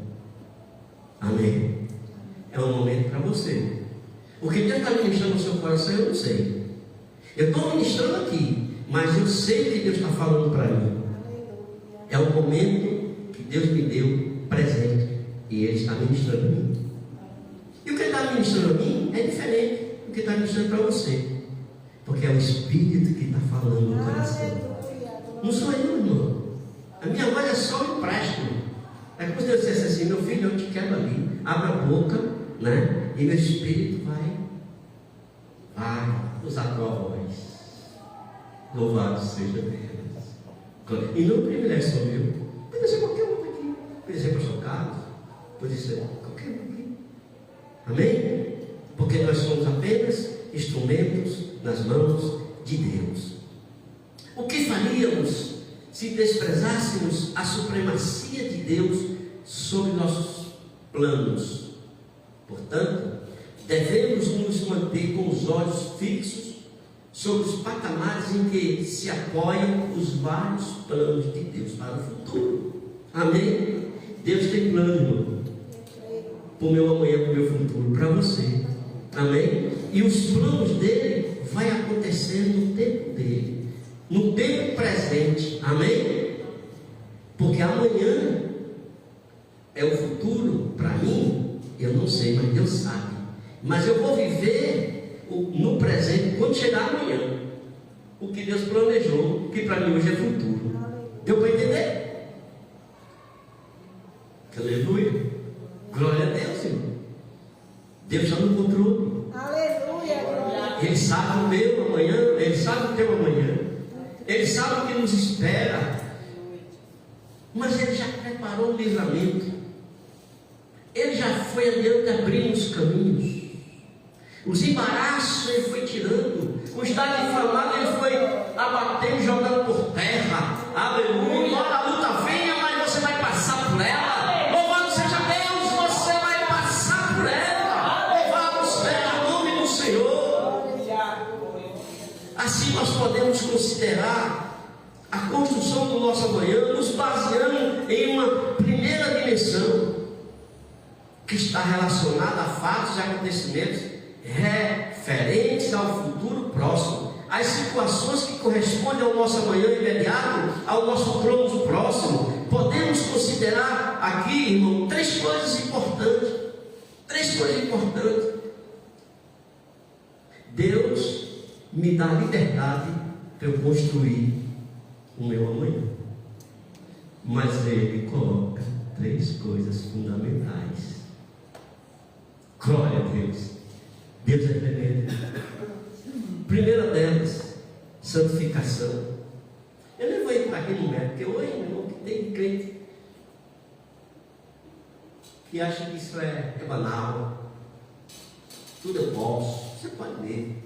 Speaker 2: Amém? É um momento para você. O que Deus está ministrando no seu coração, eu não sei. Eu estou ministrando aqui, mas eu sei que Deus está falando para mim. É o momento que Deus me deu presente e Ele está ministrando a mim. E o que Ele está ministrando a mim é diferente do que está ministrando para você, porque é o Espírito que está falando no coração. Não sou eu, irmão. A minha voz é só um empréstimo. É como se Deus dissesse assim: meu filho, eu te quero ali, abre a boca, né? E meu Espírito vai usar a tua voz. Louvado seja Deus. E não o privilégio só meu. Pode ser qualquer um aqui. Pode ser pastor Carlos. Pode ser qualquer um aqui. Amém? Porque nós somos apenas instrumentos nas mãos de Deus. O que faríamos se desprezássemos a supremacia de Deus sobre nossos planos? Portanto, devemos nos manter com os olhos fixos sobre os patamares em que se apoiam os vários planos de Deus para o futuro. Amém? Deus tem plano, irmão, para o meu amanhã, para o meu futuro, para você. Amém? E os planos dele vai acontecer no tempo dele, no tempo presente. Amém? Porque amanhã é o futuro para mim, eu não sei, mas Deus sabe. Mas eu vou viver no presente quando chegar amanhã. O que Deus planejou, que para mim hoje é futuro. Deu para entender? Aleluia. Glória a Deus, irmão. Deus está no controle.
Speaker 5: Aleluia, glória.
Speaker 2: Ele sabe o meu amanhã, Ele sabe o teu amanhã. Ele sabe o que nos espera. Mas Ele já preparou o livramento. Ele já foi adiante abrindo os caminhos. Os embaraços Ele foi tirando. O estado inflamado Ele foi abatendo, jogando por terra. Aleluia. Embora a luta venha, mas você vai passar por ela. Louvado seja Deus, você vai passar por ela. Louvado seja o nome do Senhor. Assim nós podemos considerar a construção do nosso amanhã, nos baseando em uma primeira dimensão que está relacionada a fatos e acontecimentos referentes ao futuro próximo, às situações que correspondem ao nosso amanhã imediato, ao nosso plano próximo. Podemos considerar aqui, irmão, três coisas importantes. Deus me dá liberdade para eu construir o meu amanhã, mas Ele coloca três coisas fundamentais. Glória a Deus. Deus é tremendo. Primeira delas, santificação. Eu nem vou entrar aqui no mérito, porque hoje, meu irmão, que tem crente que acha que isso é banal. Tudo eu posso. Você pode ver,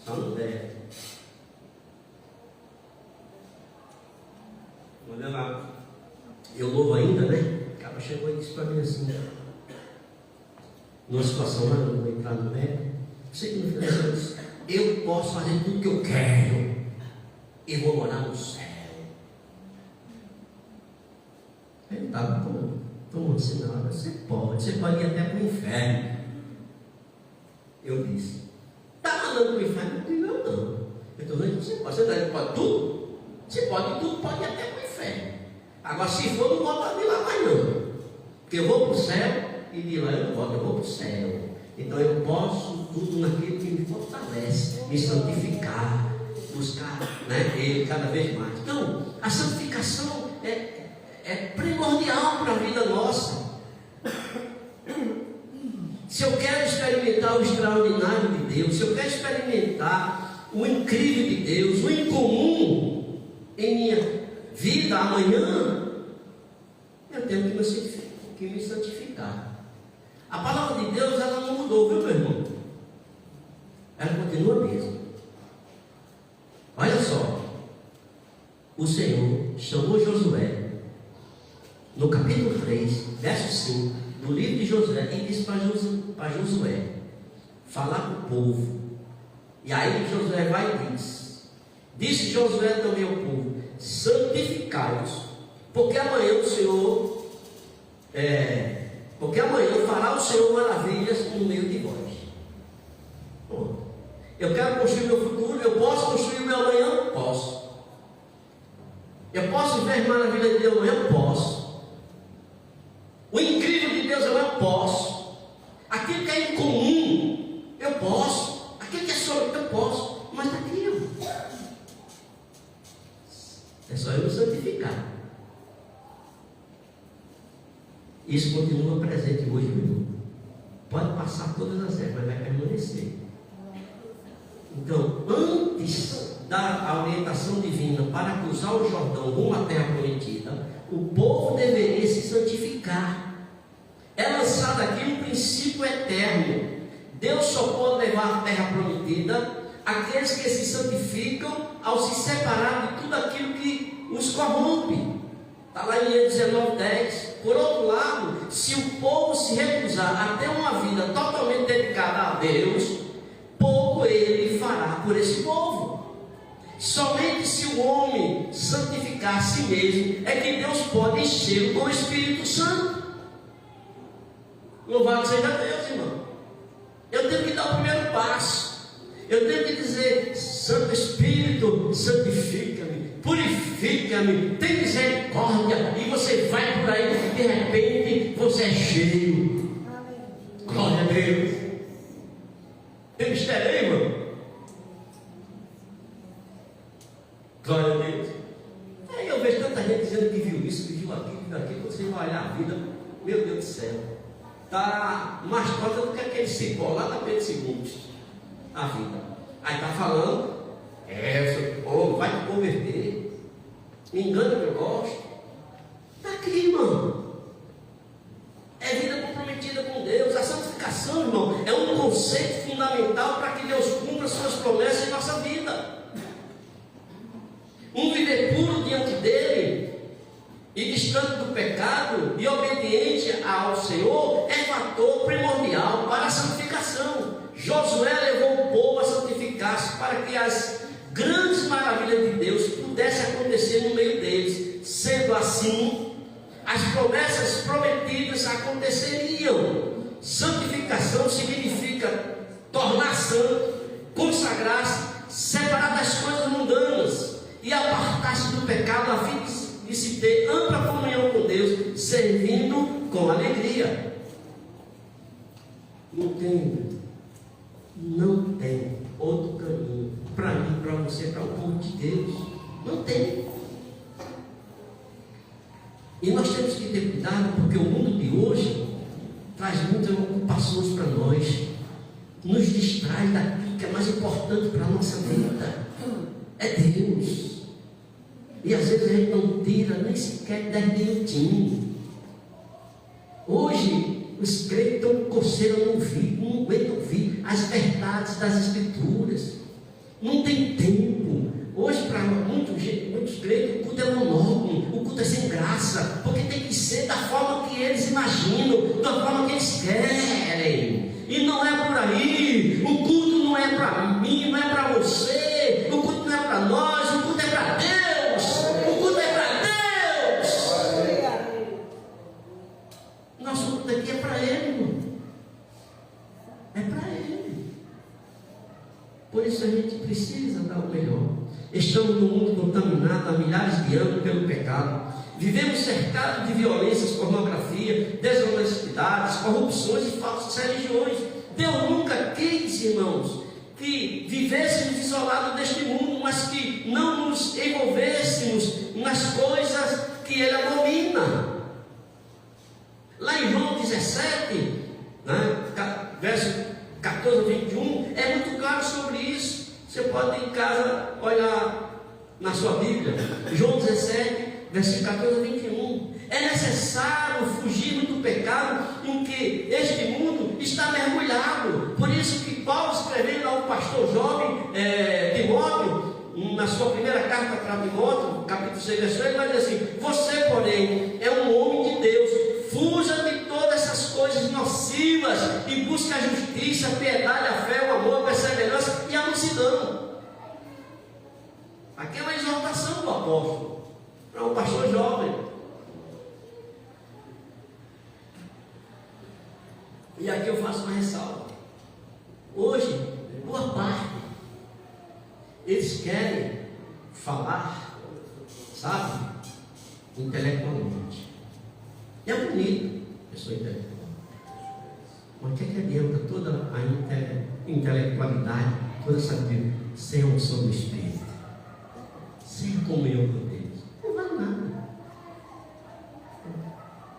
Speaker 2: só não deve. Olha lá, eu louvo ainda, né? O cara chegou e disse para mim assim, numa situação lá, não vou entrar no mérito. Sei que no final eu disse, eu posso fazer tudo que eu quero e vou morar no céu. Ele estava tomando assim na hora. Você pode ir até para o inferno, Eu disse: está mandando para o inferno? Eu digo: eu não. Eu estou dizendo que você pode. Você pode tudo? Você pode tudo, pode ir até para o inferno. Agora, se for, não volta de lá mais não. Porque eu vou para o céu e de lá eu não volto, eu vou para o céu. Então eu posso tudo naquilo que me fortalece, me santificar, buscar, né, Ele cada vez mais. Então, a santificação é primordial para a vida nossa. Se eu quero experimentar o extraordinário de Deus, se eu quero experimentar o incrível de Deus, o incomum em minha vida amanhã, eu tenho que me santificar. A palavra de Deus, ela não mudou, viu, meu irmão? Ela continua a mesma. Olha só, o Senhor chamou Josué no capítulo 3, verso 5 do livro de Josué, e disse para Josué falar com o povo. E aí Josué vai e disse Josué também ao povo: santificai-vos, porque amanhã o Senhor porque amanhã fará o Senhor maravilhas no meio de vós. Bom, eu quero construir meu futuro. Eu posso construir o meu amanhã? Posso. Eu posso ver maravilha de Deus amanhã? Posso. O incrível de Deus amanhã? Posso. Aquilo que é incomum, eu posso. Aquilo que é só, eu posso. Mas está aqui, é só eu me santificar. Isso continua presente hoje, meu irmão. Pode passar todas as épocas, mas vai permanecer. Então, antes da orientação divina para cruzar o Jordão rumo à terra prometida, o povo deveria se santificar. É lançado aqui um princípio eterno. Deus só pode levar à terra prometida aqueles que se santificam ao se separar de tudo aquilo que os corrompe. Está lá em Êxodo 19:10. Por outro lado, se o povo se recusar a ter uma vida totalmente dedicada a Deus, pouco ele fará por esse povo. Somente se o homem santificar a si mesmo é que Deus pode enchê-lo com o Espírito Santo. Louvado seja Deus, irmão. Eu tenho que dar o primeiro passo. Eu tenho que dizer: Santo Espírito, santifica-me, purifica-me, tem misericórdia. E você vai por aí e de repente você é cheio. Glória a Deus. Tem mistério aí, irmão? Glória a Deus. Aí eu vejo tanta gente dizendo que viu isso, que viu aquilo, que viu aquilo. Você vai olhar a vida, meu Deus do céu, está mais torta do que aquele cipó lá na Pedro II. A vida. Aí está falando: vai te converter. Me engana que eu gosto. Está aqui, irmão. É vida comprometida com Deus. A santificação, irmão, é um conceito fundamental para que Deus cumpra suas promessas em nossa vida. Um viver puro diante dele e distante do pecado e obediente ao Senhor é fator primordial para a santificação. Josué levou o povo a santificar-se para que as grandes maravilhas de Deus pudessem acontecer no meio deles. Sendo assim, as promessas prometidas aconteceriam. Santificação significa tornar santo, consagrar-se, separar das coisas mundanas e apartar-se do pecado, a fim de se ter ampla comunhão com Deus, servindo com alegria. Não tem outro caminho para mim, para você, para o povo de Deus. Não tem. E nós temos que ter cuidado, porque o mundo de hoje traz muitas ocupações para nós, nos distrai daquilo que é mais importante para a nossa vida. É Deus. E às vezes a gente não tira nem sequer 10 minutinhos. Hoje os crentes estão com coceira no ouvido, não aguentam ouvir as verdades das Escrituras. Não tem tempo. Hoje, para muitos crentes, o culto é monótono, o culto é sem graça, porque tem que ser da forma que eles imaginam, da forma que eles querem. E não é por aí. O culto não é para mim, não é para você. O culto não é para nós, o culto é para Deus. O culto é para Deus. Nosso culto aqui é para Ele, irmão. É para Ele. Por isso a gente precisa dar o melhor. Estamos num mundo contaminado há milhares de anos pelo pecado. Vivemos cercados de violências, pornografia, desonestidades, corrupções e falsas religiões. Deus nunca quis, irmãos, que vivêssemos isolados deste mundo, mas que não nos envolvêssemos nas coisas que Ele abomina. Lá em João 17, né, verso 14 a 21, é muito claro sobre isso. Você pode ir em casa olhar na sua Bíblia, João 17, versículo 14 a 21. É necessário fugir do pecado em que este mundo está mergulhado. Por isso que Paulo, escrevendo ao pastor jovem Timóteo, na sua primeira carta para Timóteo, capítulo 6, verso 1, ele vai dizer assim: você, porém, é um homem de Deus, fuja de todas essas coisas nocivas e busque a justiça, a piedade, a fé, o amor, a perseverança e a mansidão. Aqui é uma exortação do apóstolo para um pastor jovem. E aqui eu faço uma ressalva. Hoje, boa parte, eles querem falar, sabe, intelectualmente. É bonito, pessoa intelectual. Mas o que adianta toda a intelectualidade, toda essa vida, sem a unção do Espírito, sem a comunhão com Deus? Não vale nada.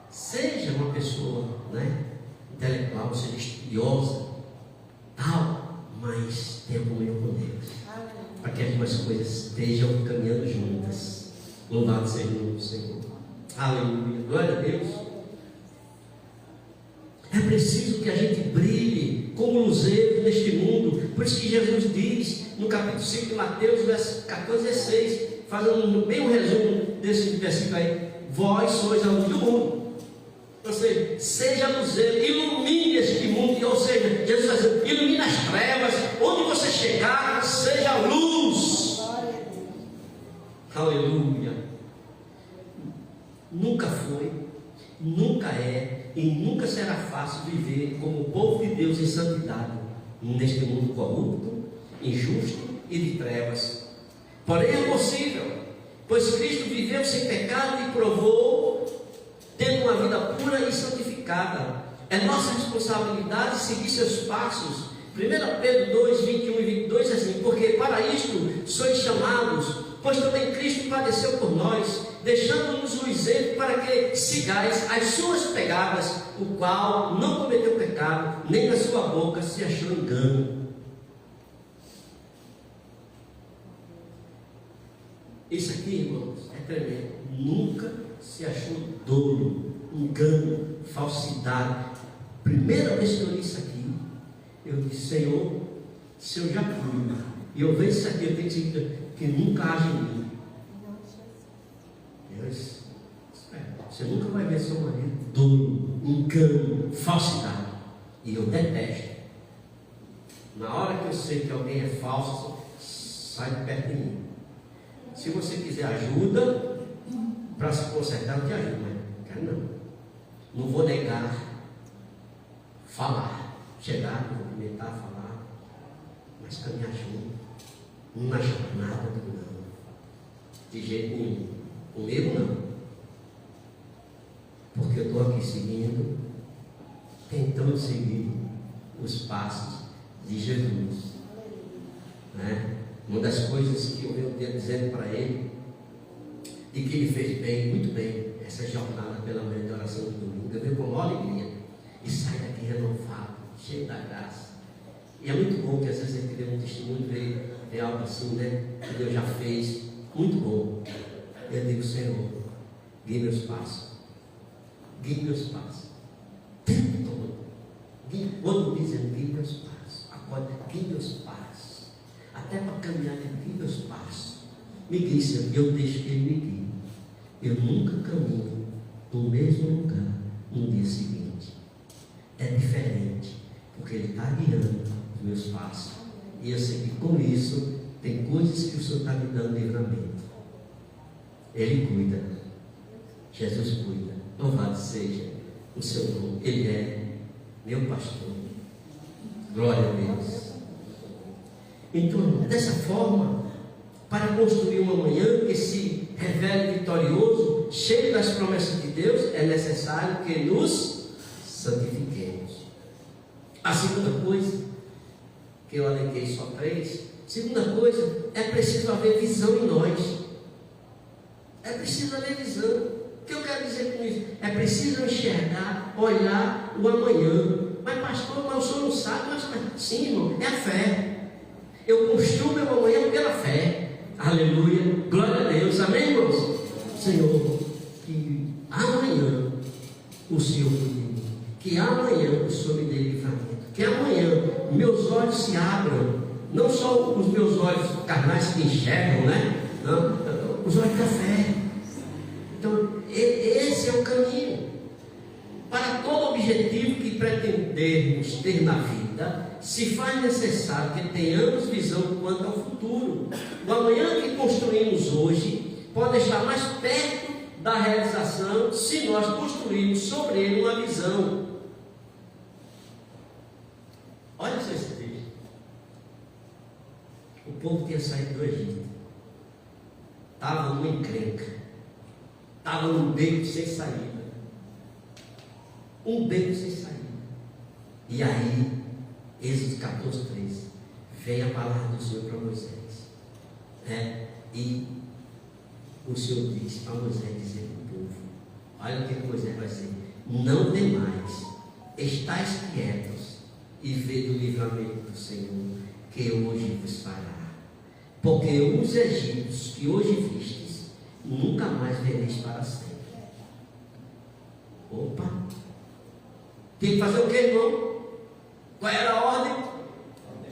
Speaker 2: Seja uma pessoa, né, intelectual, seja estudiosa, tal, mas tenha comunhão com Deus, para que as duas coisas estejam caminhando juntas. Louvado seja o nome do Senhor. Aleluia, glória a Deus. É preciso que a gente brilhe como luzeiro neste mundo. Por isso que Jesus diz no capítulo 5 de Mateus, verso 14 a 16, fazendo bem um resumo desse versículo aí: vós sois a luz do mundo. Ou seja, seja luzeiro, ilumine este mundo. Ou seja, Jesus está dizendo: ilumine as trevas, onde você chegar, seja luz. Aleluia. Nunca foi, nunca é e nunca será fácil viver como o povo de Deus em santidade neste mundo corrupto, injusto e de trevas. Porém é possível, pois Cristo viveu sem pecado e provou, tendo uma vida pura e santificada. É nossa responsabilidade seguir seus passos. 1 Pedro 2, 21 e 22 é assim: porque para isto sois chamados, pois também Cristo padeceu por nós, deixando-nos o exemplo para que sigais as suas pegadas, o qual não cometeu pecado, nem na sua boca se achou engano. Isso aqui, irmãos, é tremendo. Nunca se achou dolo, engano, falsidade. Primeira vez que eu li isso aqui, eu disse: Senhor, se eu já fui e eu vejo isso aqui, eu tenho que dizer que nunca haja em mim. Deus, você nunca vai ver seu marido dolo, engano, falsidade. E eu detesto. Na hora que eu sei que alguém é falso, sai de perto de mim. Se você quiser ajuda para se consertar, eu te ajudo, mas não quero não. Não vou negar falar, chegar, cumprimentar, falar, mas caminhar junto, na jornada do não, de jeito nenhum, comigo não, porque eu estou aqui seguindo, tentando seguir os passos de Jesus, né? Uma das coisas que eu venho dizendo para ele, e que ele fez bem, muito bem, essa jornada pela manhã de oração do domingo, eu venho com maior alegria, e sai daqui renovado, cheio da graça. E é muito bom que às vezes a gente vê um testemunho, vê algo assim, né, que Deus já fez, muito bom. Eu digo: Senhor, guie meus passos, guie meus passos, tempo todo, quando dizem guie meus passos, agora guie meus passos, até para caminhar, guie meus passos, me guie, Senhor, eu deixo que Ele me guie. Eu nunca caminho no mesmo lugar no dia seguinte, é diferente, porque Ele está guiando os meus passos, e eu sei que com isso tem coisas que o Senhor está me dando livramento. Ele cuida, Jesus cuida, louvado seja o seu nome. Ele é meu pastor, glória a Deus. Então, dessa forma, para construir um amanhã que se revele vitorioso, cheio das promessas de Deus, é necessário que nos santifiquemos. A segunda coisa, que eu aleguei só 3, segunda coisa, é preciso haver visão em nós. É preciso haver visão. O que eu quero dizer com isso? É preciso enxergar, olhar o amanhã. Mas pastor, mas o senhor não sabe? Mas sim, irmão, é a fé. Eu construo meu amanhã pela fé. Aleluia, glória a Deus, amém, irmãos? Senhor, que amanhã o Senhor me dê, que amanhã o Senhor me dê livramento, que amanhã meus olhos se abram, não só os meus olhos carnais que enxergam, né? Não, os olhos da fé. Então, esse é o caminho. Para todo objetivo que pretendermos ter na vida, se faz necessário que tenhamos visão quanto ao futuro. O amanhã que construímos hoje pode estar mais perto da realização se nós construirmos sobre ele uma visão. Olha só esse texto. O povo tinha saído do Egito, estava numa encrenca, estava num beco sem saída. Um beco sem saída. E aí, Êxodo 14, 13, vem a palavra do Senhor para Moisés, e o Senhor disse para Moisés dizer para o povo: olha o que Moisés vai dizer: não demais, estais quietos e vede o livramento do Senhor que hoje vos fará, porque os egípcios que hoje vistes nunca mais vereis para sempre. Opa! Tem que fazer o que, irmão? Qual era a ordem?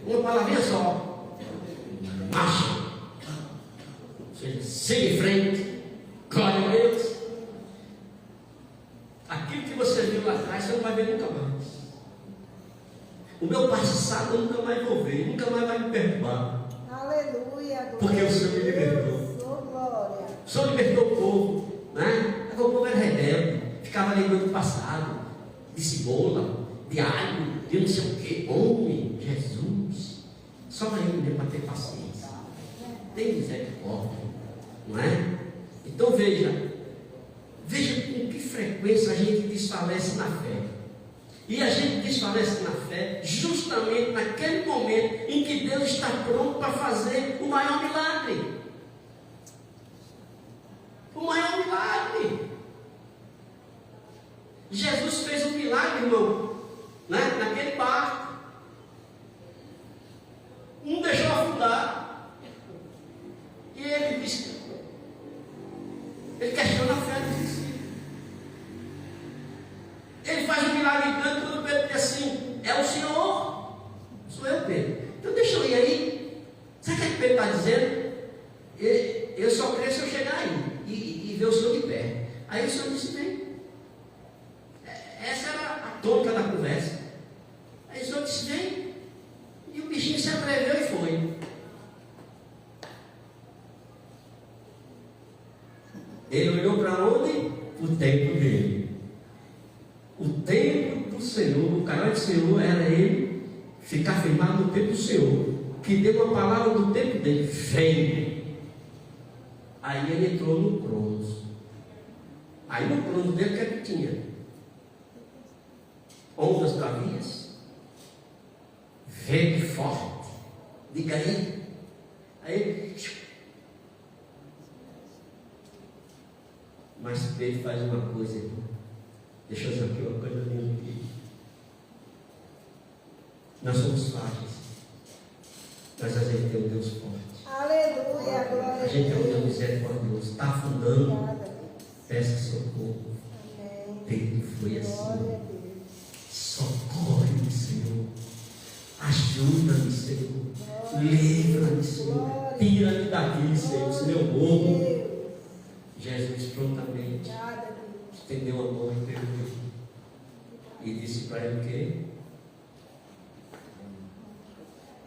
Speaker 2: Uma palavrinha só: marcha. Ou seja, siga em frente. Glória a Deus. Aquilo que você viu lá atrás, você não vai ver nunca mais. O meu passado eu nunca mais vou ver, nunca mais vai me perturbar.
Speaker 5: Aleluia.
Speaker 2: Porque o Senhor me libertou. O Senhor libertou o povo, né? O povo era rebelde, ficava lembrando do passado, de cebola, de alho, de não sei o que. Homem, Jesus, só ele mesmo para ter paciência. Tem misericórdia, não é? Então veja com que frequência a gente desfalece na fé. E a gente desfalece na fé justamente naquele momento em que Deus está pronto para fazer o maior milagre. O maior milagre. Jesus fez um milagre, irmão, né? Naquele barco. Não deixou afundar. E ele disse, ele questiona a fé dos discípulos. Ele faz um milagre grande quando Pedro diz assim: é o Senhor? Sou eu, Pedro. Então deixa eu ir aí. Sabe o que Pedro está dizendo? Eu só creio se eu chegar aí e ver o Senhor de pé. Aí o Senhor disse: vem. Essa era a tônica da conversa. Aí o Senhor disse: vem. E o bichinho se atreveu e foi. Ele olhou para onde? O templo dele. O templo do Senhor, o caráter do Senhor era ele ficar firmado no templo do Senhor, que deu uma palavra do templo dele: vem. Aí ele entrou no Cronos. Aí no Cronos dele, o que é que tinha? Ondas bravias, vento forte. Diga aí. Aí, mas Pedro faz uma coisa, irmão. Deixa eu dizer aqui uma coisa linda aqui. Nós somos frágeis, mas a gente tem um Deus forte.
Speaker 5: Aleluia, glória
Speaker 2: a gente tem um Deus misericordioso. Está afundando, peça socorro.
Speaker 5: Amém.
Speaker 2: Pedro foi assim:
Speaker 5: Glória a Deus.
Speaker 2: socorre-me, Senhor, ajuda-me, Senhor, livra-me, Senhor, tira-me daqui, Senhor, senão eu morro. Jesus prontamente estendeu a mão e disse para ele o quê?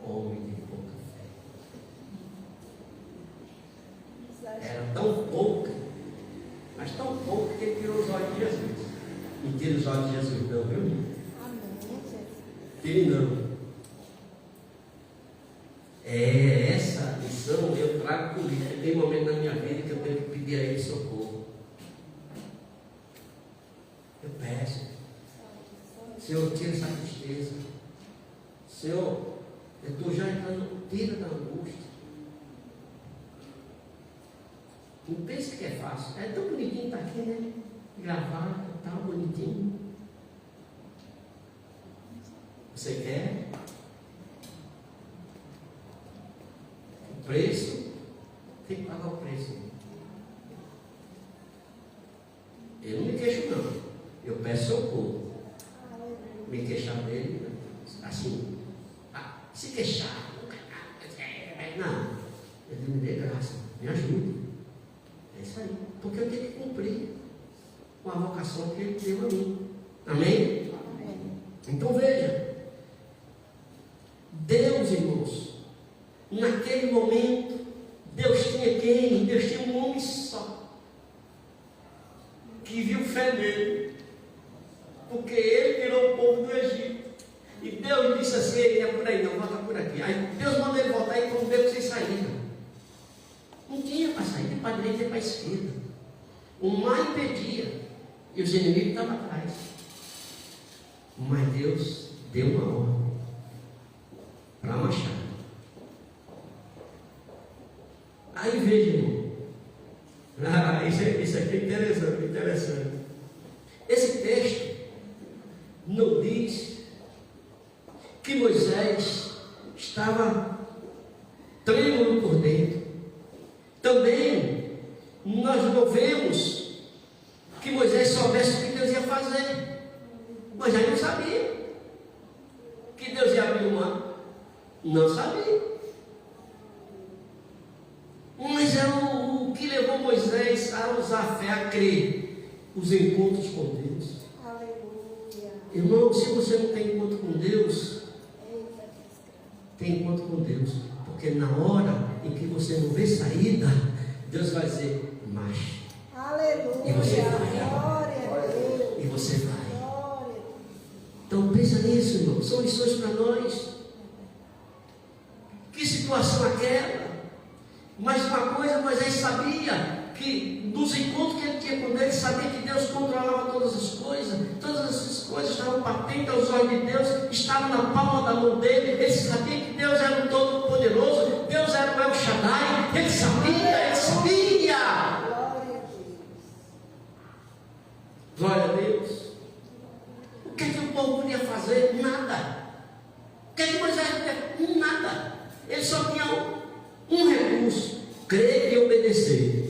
Speaker 2: Homem de pouca fé. Era tão pouca, mas tão pouca que ele tirou os olhos de Jesus. Não tira os olhos de Jesus não, viu?
Speaker 5: Amém, Jesus.
Speaker 2: Ele não. Essa lição eu trago comigo. Tem momento na minha vida que eu tenho que pedir a Ele socorro. Eu peço. Senhor, tira essa tristeza. Senhor, eu estou já entrando, tira da angústia. Não pense que é fácil. É tão bonitinho estar aqui, né? Gravar, tal, bonitinho. Você quer? O preço, tem que pagar o preço. Eu não me queixo, não. Eu peço socorro. Me queixar dele, assim, se queixar. Não, ele me dê graça, me ajude. É isso aí. Porque eu tenho que cumprir com a vocação que ele deu a mim. Amém? Então veja. Deus, irmãos, naquele momento, Deus tinha quem? Deus tinha um homem só, que viu fé nele, porque ele tirou o povo do Egito. E Deus disse assim: ele é por aí, não, volta por aqui. Aí Deus mandou ele voltar e quando veio vocês saíram. Não tinha para sair, nem para a direita nem para a esquerda. O mar impedia, e os inimigos estavam atrás. Mas Deus deu uma ordem para marchar. Aí veja, irmão. Isso aqui é interessante. Esse texto não diz que Moisés estava trêmulo por dentro. Também nós não vemos que Moisés soubesse o que Deus ia fazer. Moisés não sabia que Deus ia abrir o mar. Não sabia. Mas é o que levou Moisés a usar a fé, a crer. Os encontros com Deus.
Speaker 5: Aleluia.
Speaker 2: Irmão, se você não tem encontro com Deus, tem encontro com Deus. Porque na hora em que você não vê saída, Deus vai dizer: marche.
Speaker 5: Aleluia.
Speaker 2: E você vai.
Speaker 5: Glória a Deus.
Speaker 2: E você vai.
Speaker 5: Glória.
Speaker 2: Então pensa nisso, irmão. São lições para nós. Que situação aquela? Mas uma coisa, Moisés sabia que dos encontros que ele tinha com Deus, sabia que Deus controlava todas essas coisas estavam patentes aos olhos de Deus, estavam na palma da mão dele. Ele sabia que Deus era o Todo-Poderoso, Deus era o El Shaddai. Ele sabia. Glória a Deus. O que é que o povo podia fazer? Nada. O que é que Moisés podia? Nada. Ele só tinha um recurso: crer e obedecer.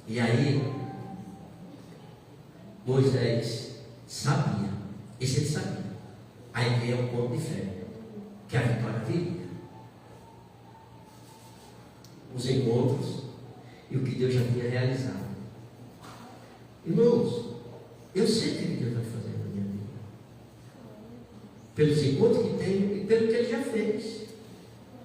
Speaker 2: E aí Moisés sabia, esse ele sabia. Aí veio o ponto de fé, que a vitória viria. Os encontros e o que Deus já tinha realizado. Irmãos, eu sei o que Deus vai fazer na minha vida, pelos encontros que tenho e pelo que Ele já fez.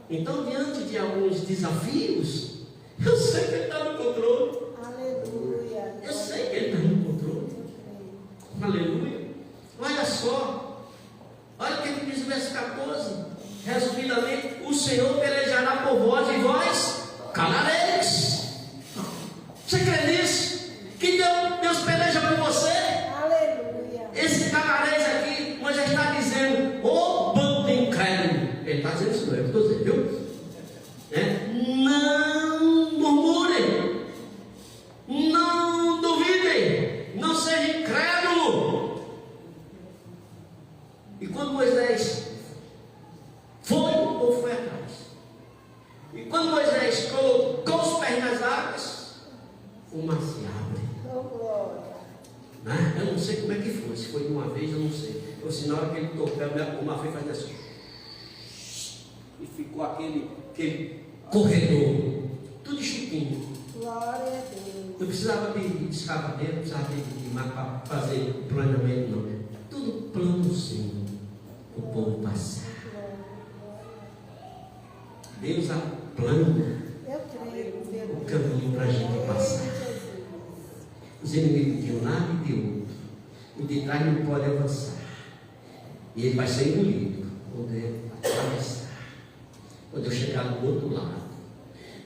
Speaker 2: Então, diante de alguns desafios, eu sei que Ele está no controle.
Speaker 5: Aleluia.
Speaker 2: Eu sei que Ele está no controle. Aleluia. Olha só. Olha o que diz o verso 14. Resumidamente: o Senhor pelejará por vós e vós calareis. Você crê nisso? Que Deus peleja por você?
Speaker 5: Aleluia.
Speaker 2: Esse calareis aqui, Moisés está dizendo: ô bando de incrédulo. Ele está dizendo isso, não é? Eu estou dizendo, viu? Não murmurem, não duvidem, não sejam incrédulos. E quando Moisés foi, o povo foi atrás. E quando Moisés colocou os pés nas águas, o mar se abre.
Speaker 5: Oh, glória.
Speaker 2: Né? Eu não sei como é que foi, se foi de uma vez, eu não sei. Ou se na hora que ele tocou, o mar foi fazendo assim, e ficou aquele corredor, tudo chutinho.
Speaker 5: Glória a Deus.
Speaker 2: Não precisava de escavadeira, não precisava de mar para fazer planejamento, não. Tudo planozinho, o povo passar. Deus aplana
Speaker 5: Eu creio.
Speaker 2: o caminho para a gente passar. Os inimigos de um lado e de outro. O de trás não pode avançar. E ele vai ser engolido.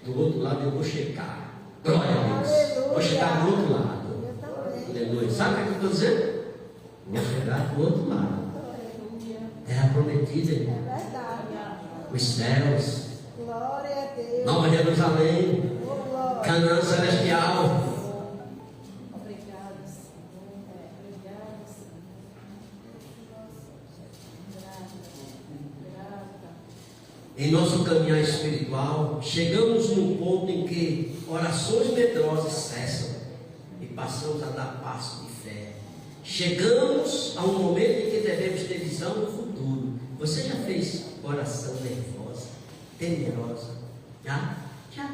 Speaker 2: Do outro lado eu vou chegar. Glória a Deus. Vou chegar do outro lado. Aleluia. Sabe o que eu estou dizendo? Vou chegar do outro lado. Terra prometida, irmão.
Speaker 5: É verdade.
Speaker 2: Os céus.
Speaker 5: Glória a Deus.
Speaker 2: Nova Jerusalém.
Speaker 5: Oh, glória.
Speaker 2: Canaã celestial. Em nosso caminhar espiritual, chegamos num ponto em que orações medrosas cessam e passamos a dar passo de fé. Chegamos a um momento em que devemos ter visão do futuro. Você já fez oração nervosa, temerosa? Já? Já.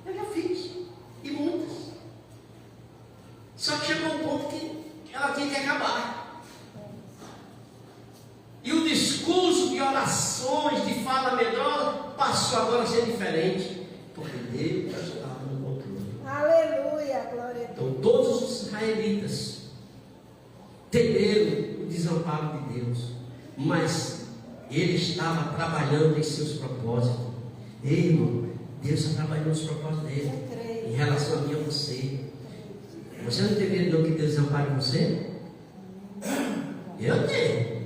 Speaker 2: Eu já fiz. E muitas. Só que chegou um ponto que ela tinha que acabar. E o discurso de orações, de fala medrosa, passou agora a ser diferente, porque Deus estava no controle.
Speaker 5: Aleluia, glória a Deus.
Speaker 2: Então todos os israelitas temeram o desamparo de Deus, mas Ele estava trabalhando em seus propósitos. Ei, irmão, Deus está trabalhando nos propósitos dele, em relação a mim e a você. Você não tem medo não que Deus desampare você? Eu tenho.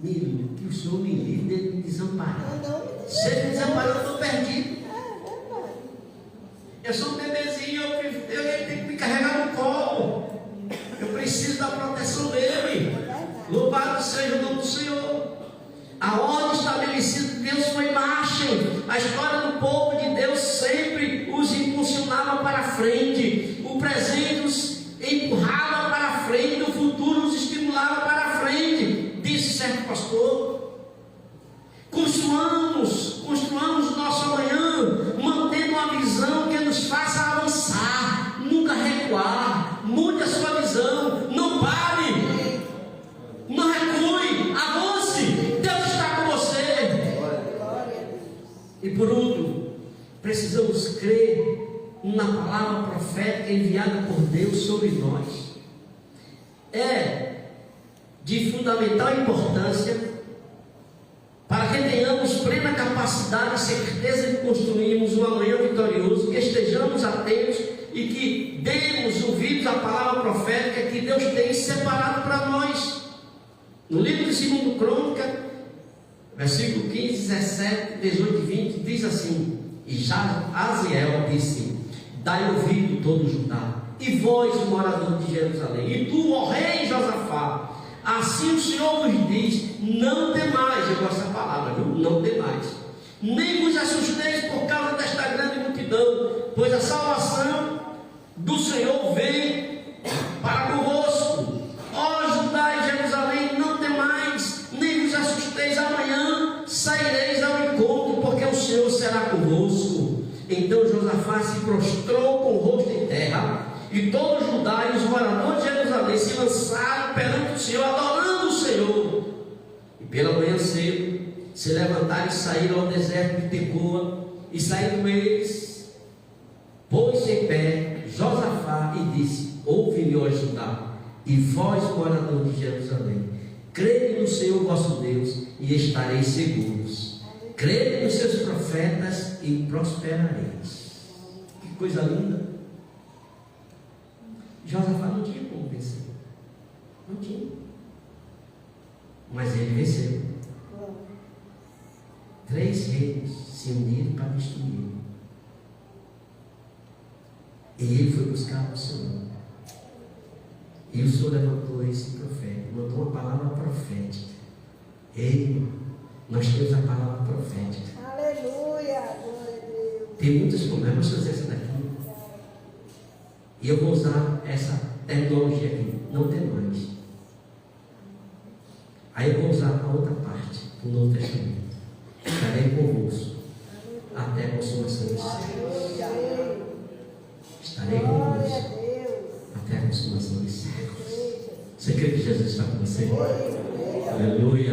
Speaker 2: Que o Senhor me livre de me desamparar. Se Ele me desamparar, eu estou perdido. Eu sou um bebezinho, eu tenho que me carregar no colo. Eu preciso da proteção dele. Louvado seja o nome do Senhor. A ordem estabelecida de Deus foi marcha. A história do povo de Deus sempre os impulsionava para frente. O presente os empurrava para frente. O futuro os estimulava para frente. Disse certo pastor: construamos o nosso amanhã, mantendo uma visão que nos faça avançar, nunca recuar. Mude a sua visão, não pare, não recue, avance. Deus está com você. E por último, precisamos crer na palavra profética enviada por Deus sobre nós. É de fundamental importância para que tenhamos plena capacidade e certeza de construirmos um amanhã vitorioso, que estejamos atentos e que demos ouvidos à palavra profética que Deus tem separado para nós. No livro de 2 Crônica, versículo 15, 17, 18 e 20, diz assim: e já Aziel disse: dai ouvido todo Judá, e vós, morador de Jerusalém, e tu, ó rei Josafá, assim o Senhor vos diz: não temais. Eu gosto dessa palavra, viu? Não temais, nem vos assusteis por causa desta grande multidão, pois a salvação do Senhor vem para convosco. Ó Judá e Jerusalém, não temais, nem vos assusteis. Amanhã saireis ao encontro, porque o Senhor será convosco. Então Josafá se prostrou com o rosto em terra, e todo Judá e os moradores de Jerusalém se lançaram perante o Senhor, adorando o Senhor. E pela manhã cedo se levantaram e saíram ao deserto de Tecoa. E saindo eles, pôs-se em pé Josafá e disse: ouve-me, ó Judá, e vós, moradores de Jerusalém, crede no Senhor vosso Deus e estareis seguros. Crede nos seus profetas e prosperareis. Que coisa linda! Josafá não tinha como vencer. Não tinha. Mas ele venceu. 3 reinos se uniram para destruir. E ele foi buscar o Senhor. E o Senhor levantou esse profeta, mandou uma palavra profética. Ei, nós temos a palavra profética.
Speaker 5: Aleluia, glória a Deus.
Speaker 2: Tem muitos problemas, mas essa daqui. E eu vou usar essa terminologia aqui: não tem mais. Aí eu vou usar a outra parte do Novo Testamento: estarei convosco até a consumação dos séculos. Estarei convosco até a consumação dos séculos. Você crê que Jesus está com você? Aleluia,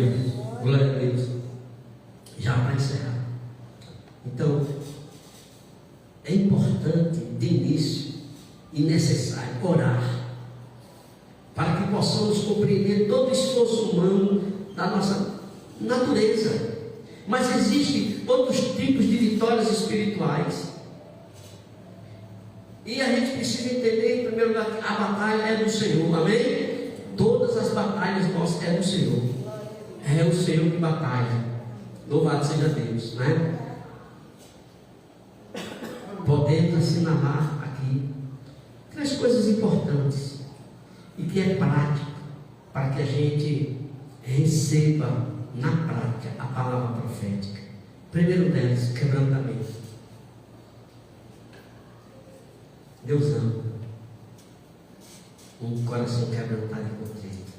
Speaker 2: glória a Deus. Já para encerrar, então é importante de início e necessário orar, para que possamos compreender todo o esforço humano da nossa natureza. Mas existem outros tipos de vitórias espirituais. E a gente precisa entender, em primeiro lugar, que a batalha é do Senhor, amém? Todas as batalhas nossas é do Senhor. É o Senhor que batalha. Louvado seja Deus, né? Podemos assinalar aqui 3 coisas importantes e que é prático para que a gente receba na prática a palavra profética. Primeiro deles, quebrantamento. Deus ama um coração quebrantado e contrito.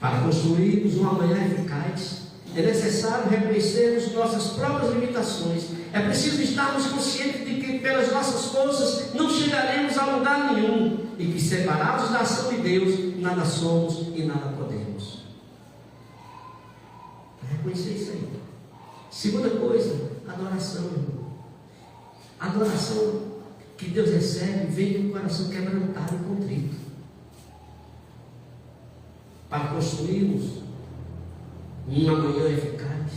Speaker 2: Para construirmos um amanhã eficaz, é necessário reconhecermos nossas próprias limitações. É preciso estarmos conscientes de que pelas nossas forças não chegaremos a lugar nenhum e que separados da ação de Deus, nada somos e nada podemos. Reconhecer isso aí. Segunda coisa, adoração. A adoração que Deus recebe vem de um coração quebrantado e contrito. Para construirmos uma manhã eficaz,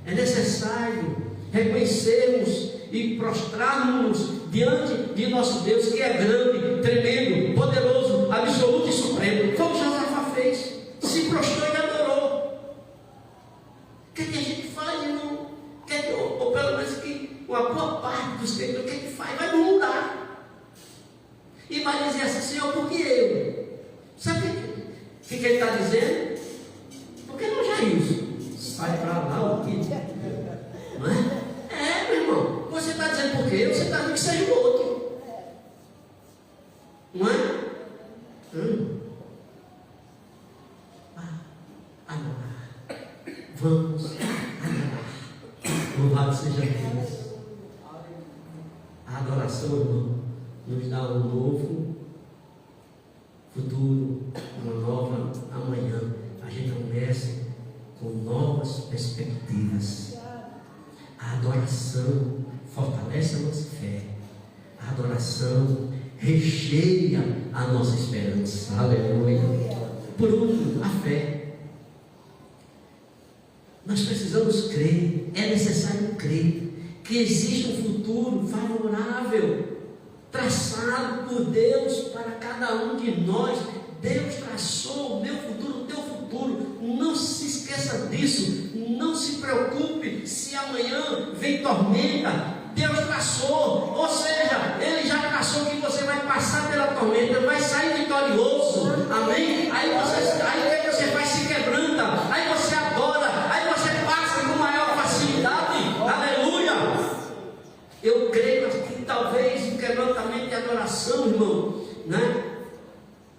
Speaker 2: é necessário reconhecermos e prostrarmos diante de nosso Deus, que é grande, tremendo, poderoso, absoluto e supremo, como Josafá fez, se prostrou e adorou. O que é que a gente faz, irmão? Ou pelo menos que uma boa parte dos crentes, o que é que faz? Vai mudar e vai dizer assim: Senhor, por que eu? Sabe o que ele está dizendo? Porque não, Jailson, sai para lá o que? Não é? É, meu irmão, você está dizendo por quê? Você está dizendo que seja o outro, não é? Adorar. Vamos adorar. Louvado seja Deus. A adoração, irmão, nos dá um novo futuro, uma nova amanhã. A gente começa com novas perspectivas. A adoração fortalece a nossa fé. A adoração recheia a nossa esperança. Aleluia. Por último, a fé. Nós precisamos crer, é necessário crer que existe um futuro favorável, traçado por Deus para cada um de nós. Deus traçou o meu futuro, o teu futuro. Não se esqueça disso. Não se preocupe se amanhã vem tormenta. Deus traçou, ou seja, Ele já traçou que você vai passar pela tormenta, vai sair vitorioso. Amém? Aí você vai se quebranta, aí você adora, aí você passa com maior facilidade. Aleluia! Eu creio que talvez o quebrantamento e adoração, irmão, né?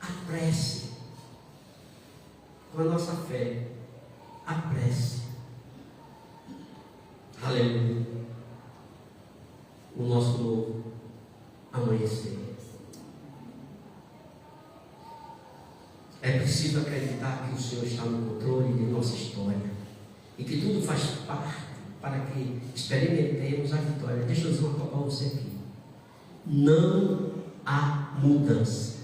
Speaker 2: A prece, com a nossa fé, a prece. Aleluia. O nosso novo amanhecer. É preciso acreditar que o Senhor está no controle de nossa história e que tudo faz parte para que experimentemos a vitória. Deixa eu dizer uma coisa para você aqui. Não há mudança.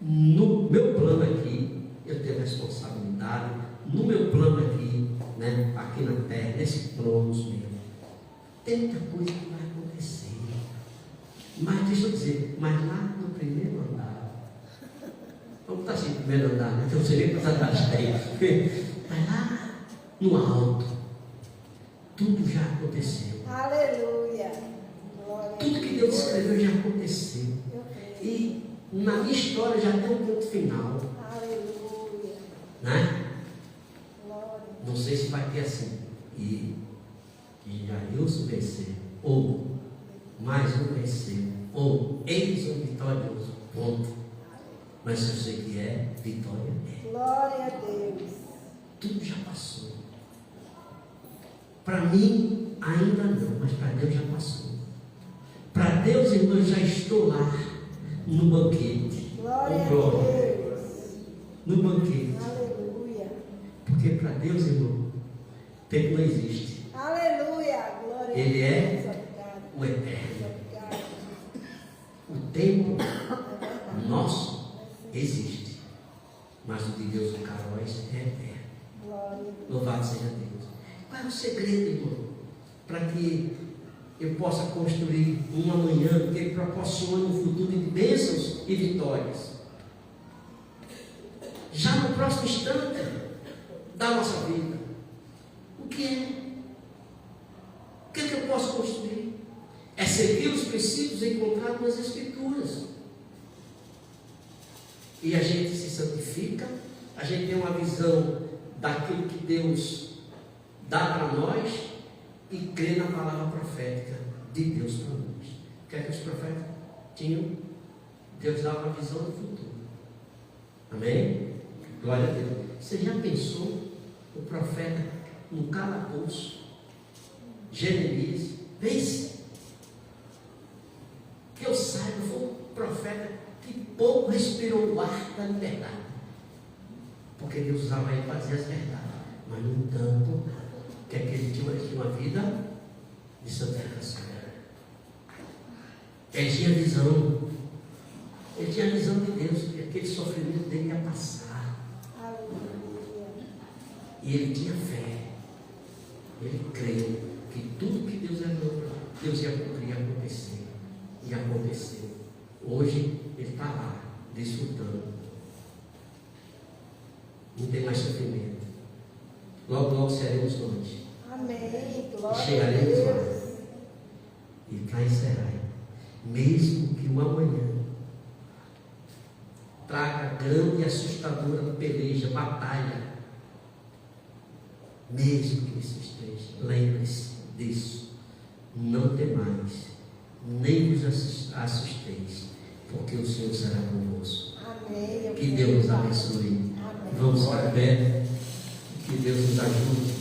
Speaker 2: No meu plano aqui, eu tenho responsabilidade. No meu plano aqui, né, aqui na terra, nesse cronos mesmo, tem muita coisa que vai acontecer. Mas deixa eu dizer, mas lá no primeiro andar, vamos estar assim, primeiro andar, né? Que eu não sei nem quantos andares tem. Mas lá no alto, tudo já aconteceu.
Speaker 5: Aleluia.
Speaker 2: Tudo que Deus escreveu já aconteceu. E na minha história já tem um ponto final.
Speaker 5: Aleluia.
Speaker 2: Né?
Speaker 5: Glória.
Speaker 2: Não sei se vai ter assim. E Jailson venceu, ou mais um venceu, ou eis um vitorioso, ponto. Mas eu sei que é vitória.
Speaker 5: Glória a Deus.
Speaker 2: Tudo já passou. Para mim ainda não, mas para Deus já passou. Para Deus, irmão, eu já estou lá no banquete.
Speaker 5: Glória a
Speaker 2: Glória.
Speaker 5: Deus.
Speaker 2: No banquete.
Speaker 5: Aleluia.
Speaker 2: Porque para Deus, irmão, tempo não existe.
Speaker 5: Aleluia. Glória
Speaker 2: Ele
Speaker 5: a Deus.
Speaker 2: é o eterno. O tempo nosso existe, mas o de Deus, o Caróis, é eterno.
Speaker 5: Glória.
Speaker 2: Louvado Louvado seja Deus. Qual é o segredo, irmão? Para que eu possa construir um amanhã que Ele proporcione um futuro de bênçãos e vitórias. Já no próximo instante da nossa vida. O que é? O que é que eu posso construir? É seguir os princípios encontrados nas Escrituras. E a gente se santifica, a gente tem uma visão daquilo que Deus dá para nós e crê na palavra profética de Deus para nós. O que é que os profetas tinham? Deus dava uma visão do futuro. Amém? Glória a Deus. Você já pensou o profeta no calabouço? Jeremias, pense. Que eu saiba, foi um profeta que pouco respirou o ar da liberdade. Porque Deus usava ele para dizer as verdades. Mas, no entanto, que ele tinha uma vida de santificação. Ele tinha visão. Ele tinha a visão de Deus, que aquele sofrimento dele ia passar. E ele tinha fé. Ele creu que tudo que Deus ia cumprir, ia acontecer. E aconteceu. Hoje ele está lá, desfrutando. Não tem mais sofrimento. Logo, logo seremos longe.
Speaker 5: Amém.
Speaker 2: E
Speaker 5: Glória a
Speaker 2: chegaremos lá.
Speaker 5: Deus.
Speaker 2: E para encerrar, mesmo que o amanhã traga grande e assustadora peleja, batalha, mesmo que isso esteja, lembre-se disso. Não temais, nem vos assusteis, porque o Senhor será convosco.
Speaker 5: Amém.
Speaker 2: Que Deus nos abençoe.
Speaker 5: Amém.
Speaker 2: Vamos ficar pé. Que Deus nos ajude